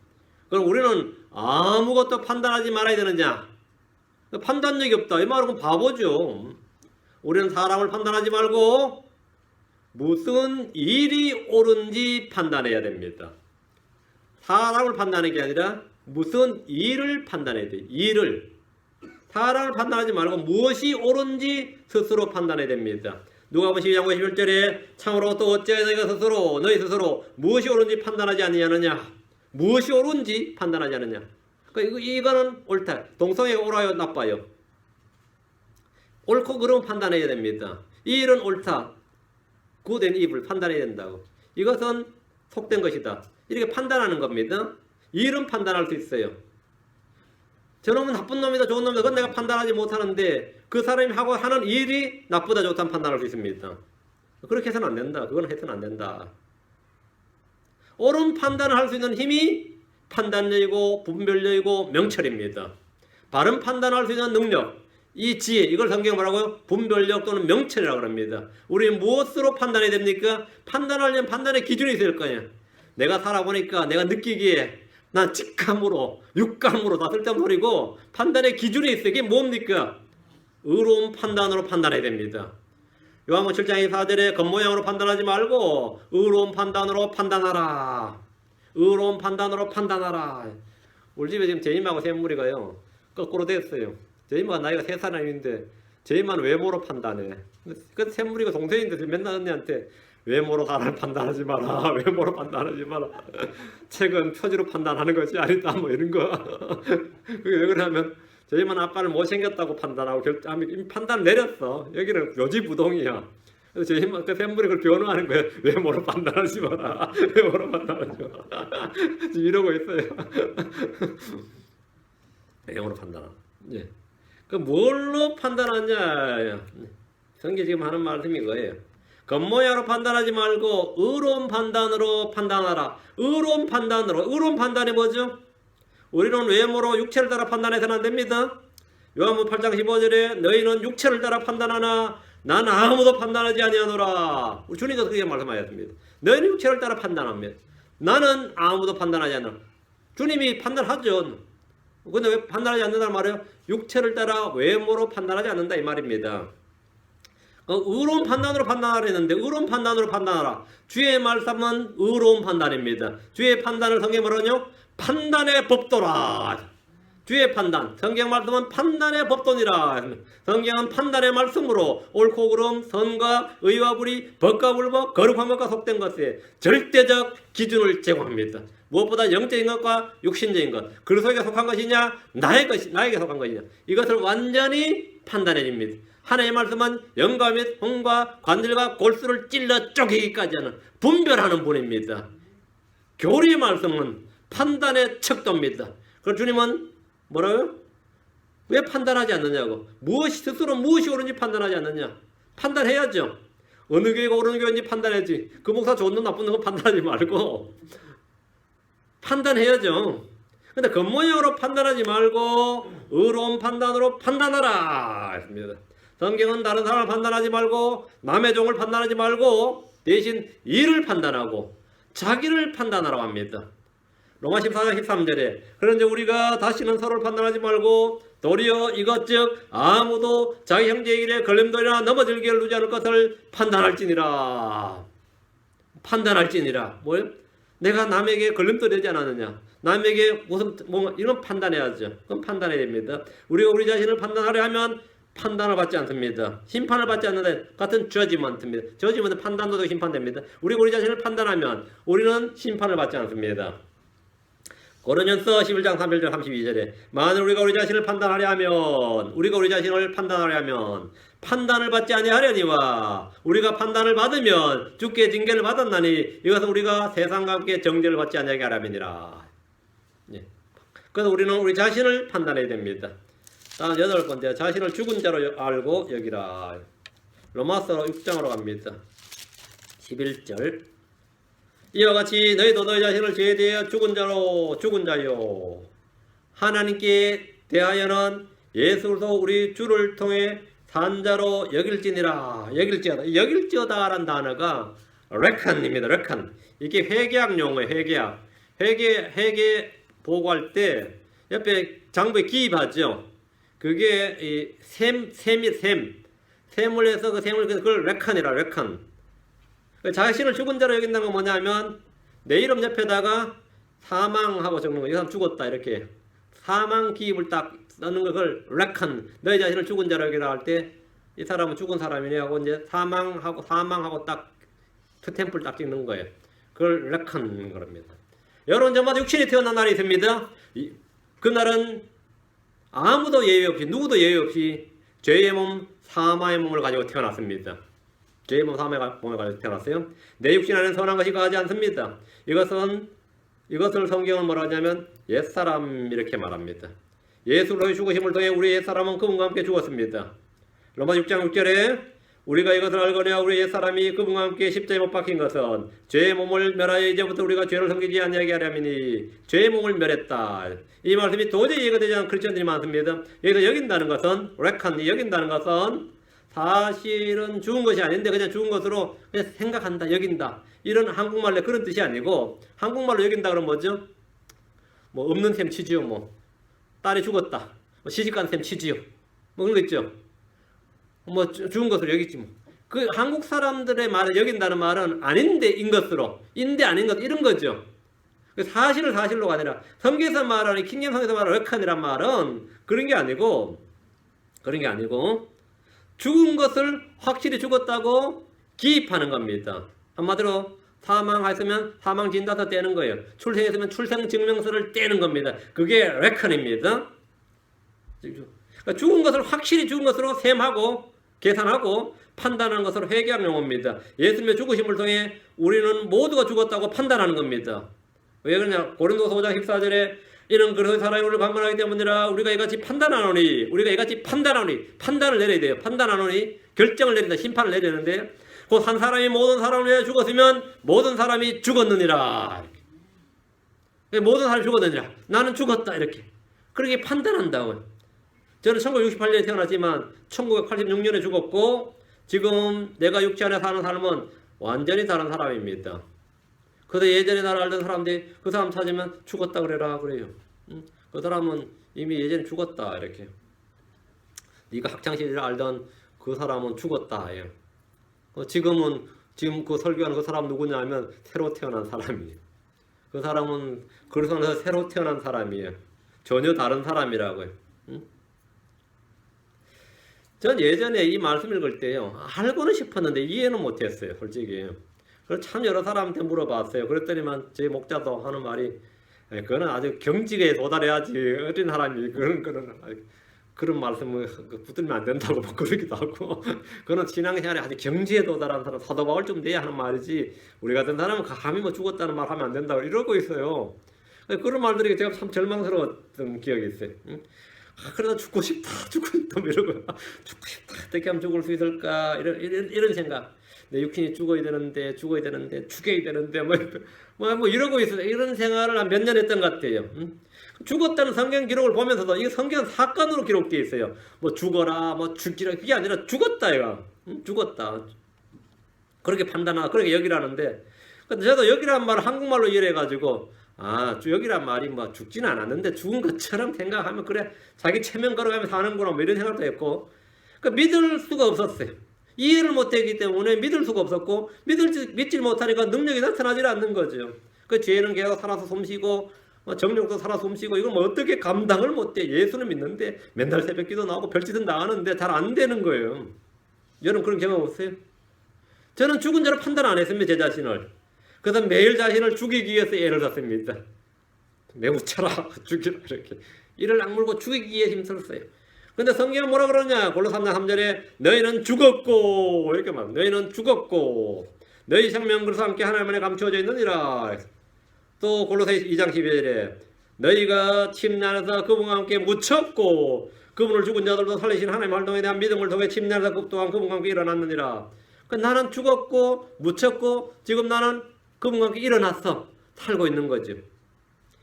그럼 우리는 아무것도 판단하지 말아야 되느냐? 판단력이 없다. 이 말은 바보죠. 우리는 사람을 판단하지 말고 무슨 일이 옳은지 판단해야 됩니다. 사람을 판단하는 게 아니라 무슨 일을 판단해야 돼요. 일을. 사람을 판단하지 말고 무엇이 옳은지 스스로 판단해야 됩니다. 누가복음 12장 51절에 참으로 또 어찌하여 너희 스스로 무엇이 옳은지 판단하지 아니하느냐. 무엇이 옳은지 판단하지 않느냐. 그러니까 이거는 옳다. 동성애가 옳아요, 나빠요. 옳고 그러면 판단해야 됩니다. 이 일은 옳다. 굿 앤 이블 판단해야 된다고. 이것은 속된 것이다. 이렇게 판단하는 겁니다. 일은 판단할 수 있어요. 저놈은 나쁜 놈이다, 좋은 놈이다. 그건 내가 판단하지 못하는데 그 사람이 하고 하는 일이 나쁘다, 좋다는 판단할 수 있습니다. 그렇게 해서는 안 된다. 그건 해서는 안 된다. 옳은 판단을 할 수 있는 힘이 판단력이고 분별력이고 명철입니다. 바른 판단을 할 수 있는 능력, 이 지혜, 이걸 성경에 뭐라고요? 분별력 또는 명철이라고 합니다. 우리 무엇으로 판단해야 됩니까? 판단하려면 판단의 기준이 있을 거예요. 내가 살아보니까 내가 느끼기에 난 직감으로, 육감으로 다 쓸데없는 소리고 판단의 기준이 있어요. 이게 뭡니까? 의로운 판단으로 판단해야 됩니다. 요한복음 7장 24절에 겉모양으로 판단하지 말고 의로운 판단으로 판단하라. 의로운 판단으로 판단하라. 우리 집에 지금 제임하고 샘물이가요 거꾸로 됐어요. 제임아가 나이가 3살인데 제임아는 외모로 판단해. 그 샘물이가 동생인데 맨날 언니한테 외모로 사람을 판단하지 마라. 외모로 판단하지 마라. 책은 표지로 판단하는 것이 아니다. 뭐 이런 거. 그게 왜 그러냐면 저희만 아빠를 못생겼다고 판단하고 판단 내렸어. 여기는 요지부동이야. 그래서 저희만 그 샘물이 그걸 변호하는 거예요. 외모로 판단하지 마라. 외모로 판단하지 마라. 지금 이러고 있어요. 외모로 판단하라. 예. 그 뭘로 판단하냐? 성경 지금 하는 말씀이 이거예요. 겉모양으로 판단하지 말고 의로운 판단으로 판단하라. 의로운 판단으로. 의로운 판단이 뭐죠? 우리는 외모로 육체를 따라 판단해서는 안 됩니다. 요한복음 8장 15절에 너희는 육체를 따라 판단하나 나는 아무도 판단하지 아니하노라. 우리 주님도 그렇게 말씀하셨습니다. 너희는 육체를 따라 판단합니다. 나는 아무도 판단하지 않노라. 주님이 판단하죠. 근데 왜 판단하지 않는다는 말이에요? 육체를 따라 외모로 판단하지 않는다 이 말입니다. 의로운 판단으로 판단하라 했는데 의로운 판단으로 판단하라. 주의 말씀은 의로운 판단입니다. 주의 판단을 성경에 뭐라뇨? 판단의 법도라. 주의 판단, 성경 말씀은 판단의 법도니라. 성경은 판단의 말씀으로 옳고 그름, 선과 의와 불의, 법과 불법, 거룩한 것과 속된 것에 절대적 기준을 제공합니다. 무엇보다 영적인 것과 육신적인 것, 그리스도에게 속한 것이냐, 나에게 속한 것이냐, 이것을 완전히 판단해 줍니다. 하나님의 말씀은 영과 및 혼과 관절과 골수를 찔러 쪼개기까지 하는 분별하는 분입니다. 교리의 말씀은 판단의 척도입니다. 그럼 주님은 뭐라고요? 왜 판단하지 않느냐고. 스스로 무엇이 옳은지 판단하지 않느냐. 판단해야죠. 어느 교회가 옳은 교회인지 판단해야지. 그 목사 좋은 놈 나쁜 놈 판단하지 말고 판단해야죠. 근데 겉모양으로 판단하지 말고 의로운 판단으로 판단하라 했습니다. 성경은 다른 사람을 판단하지 말고 남의 종을 판단하지 말고 대신 이를 판단하고 자기를 판단하라고 합니다. 로마 14장 13절에 그런데 우리가 다시는 서로를 판단하지 말고 도리어 이것 즉 아무도 자기 형제의 일에 걸림돌이나 넘어질 기회를 두지 않을 것을 판단할지니라. 판단할지니라. 뭐예요? 내가 남에게 걸림돌이 되지 않았느냐, 남에게 무슨 뭔가 이런 판단해야죠. 그건 판단해야 됩니다. 우리가 우리 자신을 판단하려 하면 판단을 받지 않습니다. 심판을 받지 않는다. 같은 저지먼트입니다. 저지먼트 판단도 심판됩니다. 우리가 우리 자신을 판단하면 우리는 심판을 받지 않습니다. 고린도전서 11장 31절 32절에 만일 우리가 우리 자신을 판단하려 하면 판단을 받지 아니하려니와 우리가 판단을 받으면 주께 징계를 받았나니 이것은 우리가 세상과 함께 정죄를 받지 아니하게 하람이니라. 예. 그래서 우리는 우리 자신을 판단해야 됩니다. 다음 8번째, 자신을 죽은 자로 알고 여기라. 로마서 6장으로 갑니다. 11절 이와 같이 너희도 너희 자신을 죄에 대하여 죽은 자요 하나님께 대하여는 예수 그리스도 우리 주를 통해 산 자로 여길지니라. 여길지어다라는 단어가 reckon입니다. reckon. 이게 회계학 용어예요. 회계 보고할 때 옆에 장부에 기입하죠. 그게 이 셈을 해서 그 셈을 그걸 reckon이라. reckon. 자신을 죽은 자로 여긴다는 건 뭐냐면 내 이름 옆에다가 사망하고 적는 거. 이 사람 죽었다 이렇게 사망 기입을 딱 넣는 걸 reckon. 너희 자신을 죽은 자로 여기라 할 때 이 사람은 죽은 사람이네 하고 이제 사망하고 딱 스탬프를 딱 찍는 거예요. 그걸 reckon 겁니다. 여러분 저마다 육신이 태어난 날이 있습니다. 그날은 아무도 예외 없이 누구도 예외 없이 죄의 몸 사마의 몸을 가지고 태어났습니다. 죄의 몸에 가지고 태어났어요. 내 육신 안에 선한 것이 거하지 않습니다. 이것을 성경은 뭐라 하냐면 옛사람 이렇게 말합니다. 예수로의 죽으심을 통해 우리 옛사람은 그분과 함께 죽었습니다. 로마 6장 6절에 우리가 이것을 알거니와 우리 옛사람이 그분과 함께 십자가에 못 박힌 것은 죄의 몸을 멸하여 이제부터 우리가 죄를 섬기지 아니하게 하려니니 죄의 몸을 멸했다. 이 말씀이 도저히 이해가 되지 않는 크리스천들이 많습니다. 여기서 여긴다는 것은 여긴다는 것은 사실은 죽은 것이 아닌데 그냥 죽은 것으로 그냥 생각한다, 여긴다. 이런 한국말로 그런 뜻이 아니고 한국말로 여긴다 그러면 뭐죠? 뭐 없는 셈 치지요. 뭐 딸이 죽었다. 뭐 시집간 셈 치지요. 뭐 그런 거 있죠. 뭐 죽은 것으로 여기지 뭐. 그 한국 사람들의 말을 여긴다는 말은 아닌데인 것으로, 인데 아닌 것 이런 거죠. 사실을 사실로가 아니라 성경에서 말하는 킹잼 성에서 말하는 웨칸이란 말은 그런 게 아니고 죽은 것을 확실히 죽었다고 기입하는 겁니다. 한마디로 사망했으면 사망 진단서 떼는 거예요. 출생했으면 출생 증명서를 떼는 겁니다. 그게 웨칸입니다. 그러니까 죽은 것을 확실히 죽은 것으로 셈하고 계산하고 판단하는 것으로 회개하는 용어입니다. 예수님의 죽으심을 통해 우리는 모두가 죽었다고 판단하는 겁니다. 왜 그러냐? 고린도서 5장 14절에 이는 그리스도의 사랑이 우리를 방문하기 때문이라 우리가 이같이 판단하노니 판단을 내려야 돼요. 판단하노니 결정을 내린다. 심판을 내리는데 곧 한 사람이 모든 사람을 위해 죽었으면 모든 사람이 죽었느니라. 모든 사람이 죽었느니라. 나는 죽었다. 이렇게. 그렇게 판단한다고. 저는 1968년에 태어났지만 1986년에 죽었고 지금 내가 육체 안에 사는 삶은 완전히 다른 사람입니다. 그래서 예전에 나를 알던 사람들이 그 사람 찾으면 죽었다 그래라 그래요. 그 사람은 이미 예전에 죽었다 이렇게. 네가 학창시절에 알던 그 사람은 죽었다. 예. 지금 그 설교하는 그 사람 누구냐면 새로 태어난 사람이에요. 그 사람은 그리스도 안에서 새로 태어난 사람이에요. 전혀 다른 사람이라고요. 전 예전에 이 말씀 읽을 때요 알고는 싶었는데 이해는 못했어요. 솔직히. 그래서 참 여러 사람한테 물어봤어요. 그랬더니만 저희 목자도 하는 말이 그거는 아주 경직에 도달해야지 어린 사람이 그런 말씀을 붙들면 안 된다고 그러기도 하고 그거는 신앙생활에 아주 경지에 도달한 사람 사도 바울 좀 돼야 하는 말이지 우리 같은 사람은 감히 뭐 죽었다는 말 하면 안 된다고 이러고 있어요. 그런 말들이 제가 참 절망스러웠던 기억이 있어요. 그래도 죽고 싶다 이러고 죽고 싶다 어떻게 하면 죽을 수 있을까 이런 생각. 내 육신이 죽어야 되는데 죽어야 되는데 뭐 이러고 있어요. 이런 생활을 한 몇 년 했던 것 같아요. 죽었다는 성경 기록을 보면서도 이게 성경 사건으로 기록되어 있어요. 뭐 죽어라 뭐 죽기라 그게 아니라 죽었다 이거. 죽었다 그렇게 판단하고 그렇게 여기라는데 저도 여기라는 말을 한국말로 이해해가지고 여기란 말이 뭐 죽지는 않았는데 죽은 것처럼 생각하면 그래 자기 체면 걸어가면서 사는구나 뭐 이런 생각도 했고 믿을 수가 없었어요. 이해를 못했기 때문에 믿을 수가 없었고 믿지 못하니까 능력이 나타나지 않는 거죠. 그 죄는 계속 살아서 숨쉬고 정력도 살아서 숨쉬고 이걸 뭐 어떻게 감당을 못해. 예수는 믿는데 맨날 새벽기도 나오고 별짓은 다 하는데 잘 안 되는 거예요. 여러분 그런 경험 없어요? 저는 죽은 자로 판단 안 했습니다. 제 자신을. 그래서 매일 자신을 죽이기 위해서 애를 썼습니다. 매우 쳐라 죽이라 이렇게 이를 악물고 죽이기 위해 힘썼어요. 근데 성경은 뭐라 그러냐? 골로새 3장 3절에 너희는 죽었고 이렇게 말. 너희는 죽었고 너희 생명 그리스도와 함께 하나님 안에 감추어져 있느니라. 또 골로새 2장 12절에 너희가 침례 안에서 그분과 함께 묻혔고 그분을 죽은 자들도 살리신 하나님의 활동에 대한 믿음을 통해 침례 안에서 그 또한 그분과 함께 일어났느니라. 그러니까 나는 죽었고 묻혔고 지금 나는 그분과 함께 일어났어. 살고 있는 거죠.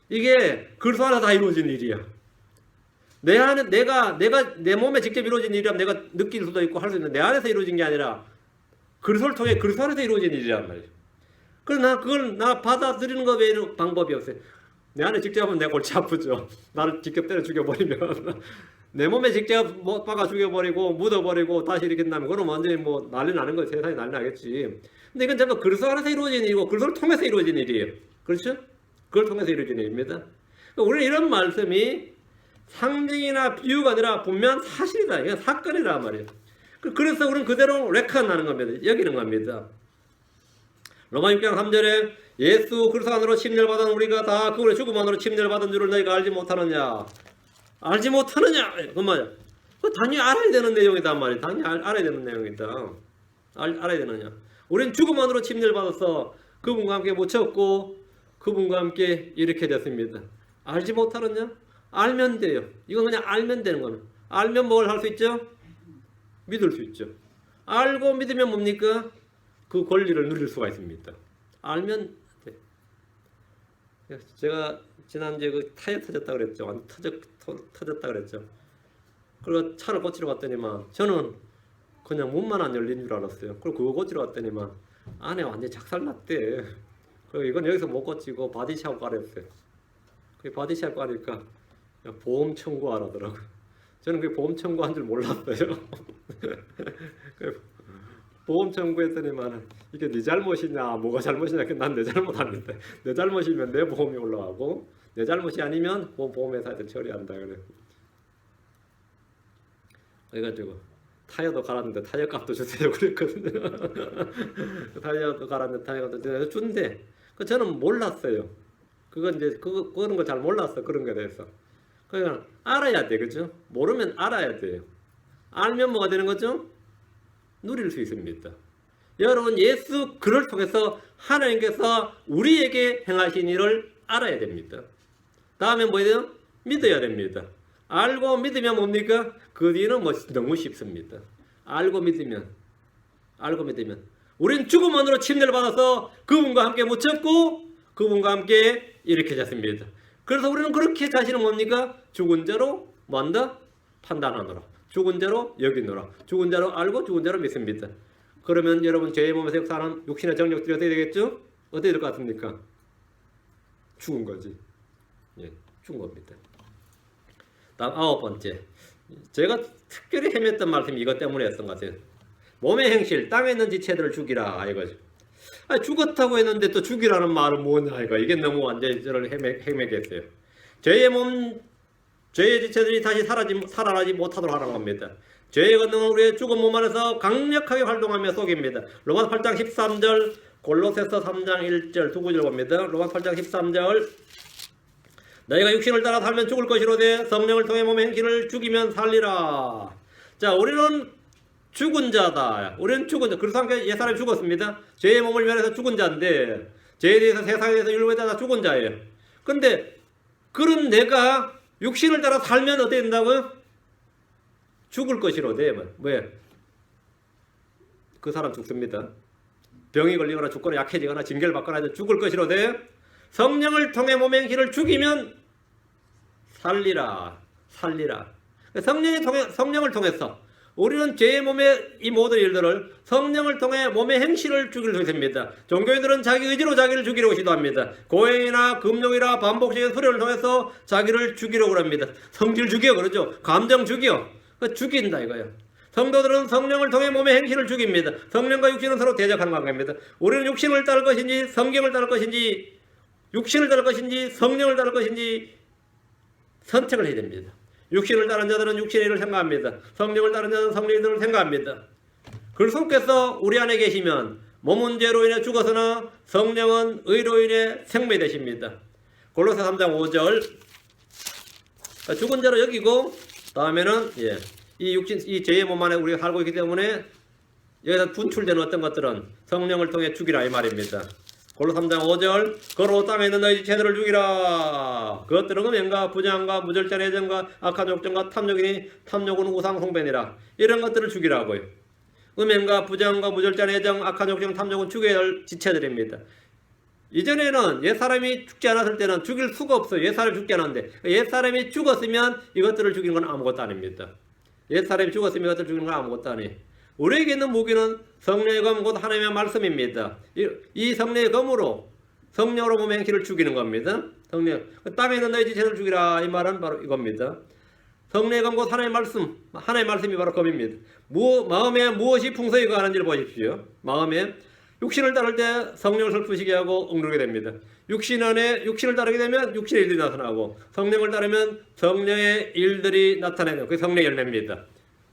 이게 그리스도 안에서 다 이루어진 일이야. 내 안에 내가 내 몸에 직접 이루어진 일이라면 내가 느낄 수도 있고 할 수 있는데 내 안에서 이루어진 게 아니라 그리스도를 통해 그리스도 안에서 이루어진 일이란 말이에요. 그래서 그걸 받아들이는 것 외에는 방법이 없어요. 내 안에 직접 하면 내 골치 아프죠. 나를 직접 때려 죽여버리면 내 몸에 직접 못 박아 죽여버리고 묻어버리고 다시 일으킨다면 그건 완전히 뭐 난리 나는 거예요. 세상이 난리 나겠지. 근데 이건 전부 그리스도 안에서 이루어진 일이고 그리스도를 통해서 이루어진 일이에요. 그렇죠? 그걸 통해서 이루어진 일입니다. 우리는 이런 말씀이 상징이나 비유가 아니라 분명한 사실이다. 이건 사건이란 말이에요. 그래서 우리는 그대로 레칸하는 겁니다. 여기는 겁니다. 로마 6장 3절에 예수 그리스도 안으로 침례를 받은 우리가 다 그분의 죽음 안으로 침례를 받은 줄을 너희가 알지 못하느냐. 알지 못하느냐. 그 말이야. 그 당연히 알아야 되는 내용이단 말이야. 당연히 알아야 되는 내용이다. 알아야 되느냐? 우리는 죽음만으로 침례를 받아서 그분과 함께 묻혔고 그분과 함께 이렇게 됐습니다. 알지 못하느냐? 알면 돼요. 이건 그냥 알면 되는 겁니다. 알면 뭘 할 수 있죠? 믿을 수 있죠. 알고 믿으면 뭡니까? 그 권리를 누릴 수가 있습니다. 알면 돼. 제가 지난주에 그 타이어 터졌다 그랬죠. 완전 터졌다 그랬죠. 그리고 차를 고치러 갔더니만 저는 그냥 문만 안 열린 줄 알았어요. 그리고 그거 고치러 갔더니만 안에 완전히 작살났대. 그리고 이건 여기서 못 고치고 바디샵 가랬어요. 그 바디샵 가니까 보험 청구하라더라고요. 저는 그 보험 청구한 줄 몰랐어요. 보험 청구했더니만 이게 네 잘못이냐 뭐가 잘못이냐. 난 내 잘못 아닌데 내 잘못이면 내 보험이 올라가고 내 잘못이 아니면 보험회사에서 처리한다 그래. 그래가지고 타이어도 갈았는데 타이어 값도 주세요 그랬거든요. 타이어도 갈았는데 타이어 값도 준대. 저는 몰랐어요. 그건 이제 그런 걸 잘 몰랐어. 그런 거에 대해서. 그러니까 알아야 돼, 그죠? 모르면 알아야 돼요. 알면 뭐가 되는 거죠? 누릴 수 있습니다. 여러분 예수 그를 통해서 하나님께서 우리에게 행하신 일을 알아야 됩니다. 다음에 뭐예요? 믿어야 됩니다. 알고 믿으면 뭡니까? 그 뒤는 너무 쉽습니다. 알고 믿으면 우리는 죽음만으로 침례를 받아서 그분과 함께 묻혔고 그분과 함께 이렇게 됐습니다. 그래서 우리는 그렇게 자신은 뭡니까? 죽은 자로 뭔다? 판단하노라. 죽은 자로 여기노라. 죽은 자로 알고 죽은 자로 믿습니다. 그러면 여러분 죄의 몸에서 역사하는 육신의 정력들이 어떻게 되겠죠? 어떻게 될 것 같습니까? 죽은 거지. 예, 죽은 겁니다. 다음 9번째. 제가 특별히 헤맸던 말씀이 이것 때문이었던 것 같아요. 몸의 행실, 땅에 있는 지체들을 죽이라 이거죠. 죽었다고 했는데 또 죽이라는 말은 뭐냐 이거. 이게 너무 완전히 저를 헤매게 했어요. 죄의 지체들이 다시 살아나지 못하도록 하라는 겁니다. 죄의 권능은 우리의 죽은 몸 안에서 강력하게 활동하며 속입니다. 로마서 8장 13절, 골로새서 3장 1절 두 구절 봅니다. 로마서 8장 13절 너희가 육신을 따라 살면 죽을 것이로되 성령을 통해 몸의 행실을 죽이면 살리라. 자, 우리는 죽은 자다. 우리는 죽은 자. 그래서 함께 옛사람이 죽었습니다. 죄의 몸을 위해서 죽은 자인데 죄에 대해서 세상에 대해서 율법에 따라 죽은 자예요. 근데 그런 내가 육신을 따라 살면 어떻게 된다고요? 죽을 것이로되 뭐예요? 그 사람 죽습니다. 병이 걸리거나 죽거나 약해지거나 징계를 받거나 해서 죽을 것이로되 성령을 통해 몸의 행실을 죽이면 살리라. 성령을 통해서 우리는 죄의 몸의 이 모든 일들을 성령을 통해 몸의 행실을 죽일 수 있습니다. 종교인들은 자기 의지로 자기를 죽이려고 시도합니다. 고행이나 금욕이나 반복적인 수련을 통해서 자기를 죽이려고 합니다. 성질 죽여 그러죠. 감정 죽여. 죽인다 이거예요. 성도들은 성령을 통해 몸의 행실을 죽입니다. 성령과 육신은 서로 대적하는 관계입니다. 우리는 육신을 따를 것인지 성경을 따를 것인지 육신을 따를 것인지 성령을 따를 것인지 선택을 해야 됩니다. 육신을 따른 자들은 육신의 일을 생각합니다. 성령을 따른 자들은 성령의 일을 생각합니다. 그리스도께서 우리 안에 계시면 몸은 죄로 인해 죽어서나 성령은 의로 인해 생명이 되십니다. 골로새 3장 5절 죽은 자로 여기고 다음에는 이 죄의 몸 안에 우리가 살고 있기 때문에 여기서 분출되는 어떤 것들은 성령을 통해 죽이라 이 말입니다. 골로 3장 5절 거로 땅에 있는 너희 지체들을 죽이라. 그것들은 음행과 부정과 무절제한 애정과 악한 욕정과 탐욕이니 탐욕은 우상 숭배니라. 이런 것들을 죽이라고요. 음행과 부정과 무절제한 애정, 악한 욕정, 탐욕은 죽여야 할 지체들입니다. 이전에는 옛사람이 죽지 않았을 때는 죽일 수가 없어요. 옛사람이 죽지 않았는데 옛사람이 죽었으면 이것들을 죽이는 건 아무것도 아닙니다. 옛사람이 죽었으면 이것들을 죽이는 건 아무것도 아니에요. 우리에게 있는 무기는 성령의 검 곧 하나님의 말씀입니다. 이 성령의 검으로 성령으로 몸의 행실을 죽이는 겁니다. 성령 땅에 있는 너희 지체를 죽이라 이 말은 바로 이겁니다. 성령의 검 곧 하나님의 말씀, 하나님의 말씀이 바로 검입니다. 마음에 무엇이 풍성히 거하는지를 보십시오. 마음에 육신을 따를 때 성령을 슬프시게 하고 억누르게 됩니다. 육신을 따르게 되면 육신의 일들이 나타나고 성령을 따르면 성령의 일들이 나타나는 그게 성령의 열매입니다.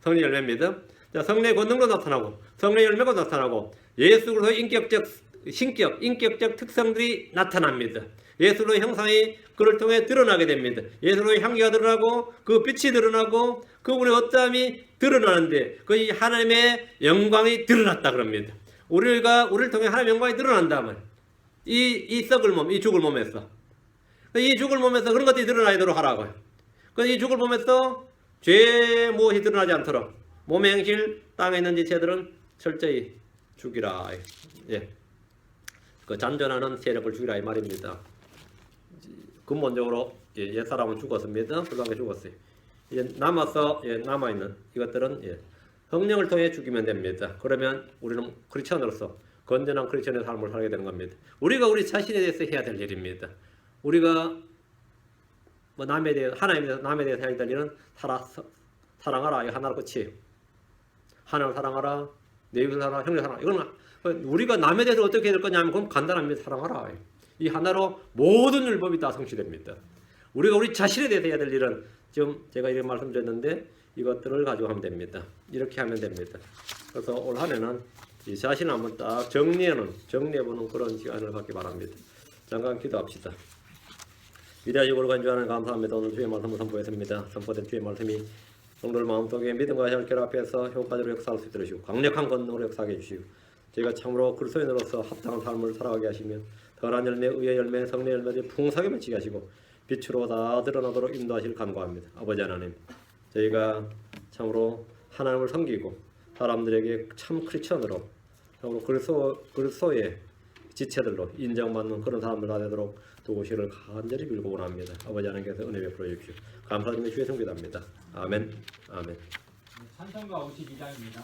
성령의 열매입니다. 자, 성령의 권능도 나타나고 성령의 열매가 나타나고 예수 그리스도의 인격적 신격, 인격적 특성들이 나타납니다. 예수의 형상이 그를 통해 드러나게 됩니다. 예수의 향기가 드러나고 그 빛이 드러나고 그분의 어떠함이 드러나는데 그 하나님의 영광이 드러났다 그럽니다. 우리를 통해 하나님의 영광이 드러난다면 이 썩을 몸, 이 죽을 몸에서 이 죽을 몸에서 그런 것들이 드러나도록 하라고요. 이 죽을 몸에서 죄 무엇이 드러나지 않도록 몸의 행실, 땅에 있는 지체들은 철저히 죽이라. 예. 그 잔존하는 세력을 죽이라 이 말입니다. 근본적으로 옛사람은 죽었습니다. 불가하게 죽었어요. 이제 남아있는 이것들은 성령을 통해 죽이면 됩니다. 그러면 우리는 크리스천으로서 건전한 크리스천의 삶을 살게 되는 겁니다. 우리가 우리 자신에 대해서 해야 될 일입니다. 우리가 뭐 남에 대해서 하나님에 대해서 남에 대해서 해야 될 일은 사랑하라. 이 하나로 끝이에요. 하나님을 사랑하라. 내 이웃을 사랑하라. 형제 사랑하라. 이건 우리가 남에 대해서 어떻게 해야 될 거냐면 그건 간단합니다. 사랑하라. 이 하나로 모든 율법이 다 성취됩니다. 우리가 우리 자신에 대해서 해야 될 일은 지금 제가 이렇게 말씀드렸는데 이것들을 가지고 하면 됩니다. 이렇게 하면 됩니다. 그래서 올 한 해는 이 자신을 한번 딱 정리해보는 그런 시간을 갖기 바랍니다. 잠깐 기도합시다. 위대하시고 거룩한 주 하나님 감사합니다. 오늘 주의 말씀을 선포했습니다. 선포된 주의 말씀이 성도들 마음속에 믿음과 혈결 앞에서 효과적으로 역사할 수 있도록 해주시고 강력한 권능으로 역사하게 해주시고 저희가 참으로 그리스도인으로서 합당한 삶을 살아가게 하시며 선한 열매, 의의 열매, 성령의 열매를 풍성하게 맺히게 하시고 빛으로 다 드러나도록 인도하실 간구합니다. 아버지 하나님, 저희가 참으로 하나님을 섬기고 사람들에게 참 크리스천으로 참으로 그리스도의 지체들로 인정받는 그런 사람들 되도록 도우시기를 간절히 빌고 원합니다. 아버지 하나님께서 은혜 베풀어 주십시오. 감사드리며 주의 성기도합니다. 아멘. 아멘. 찬송가 52장입니다.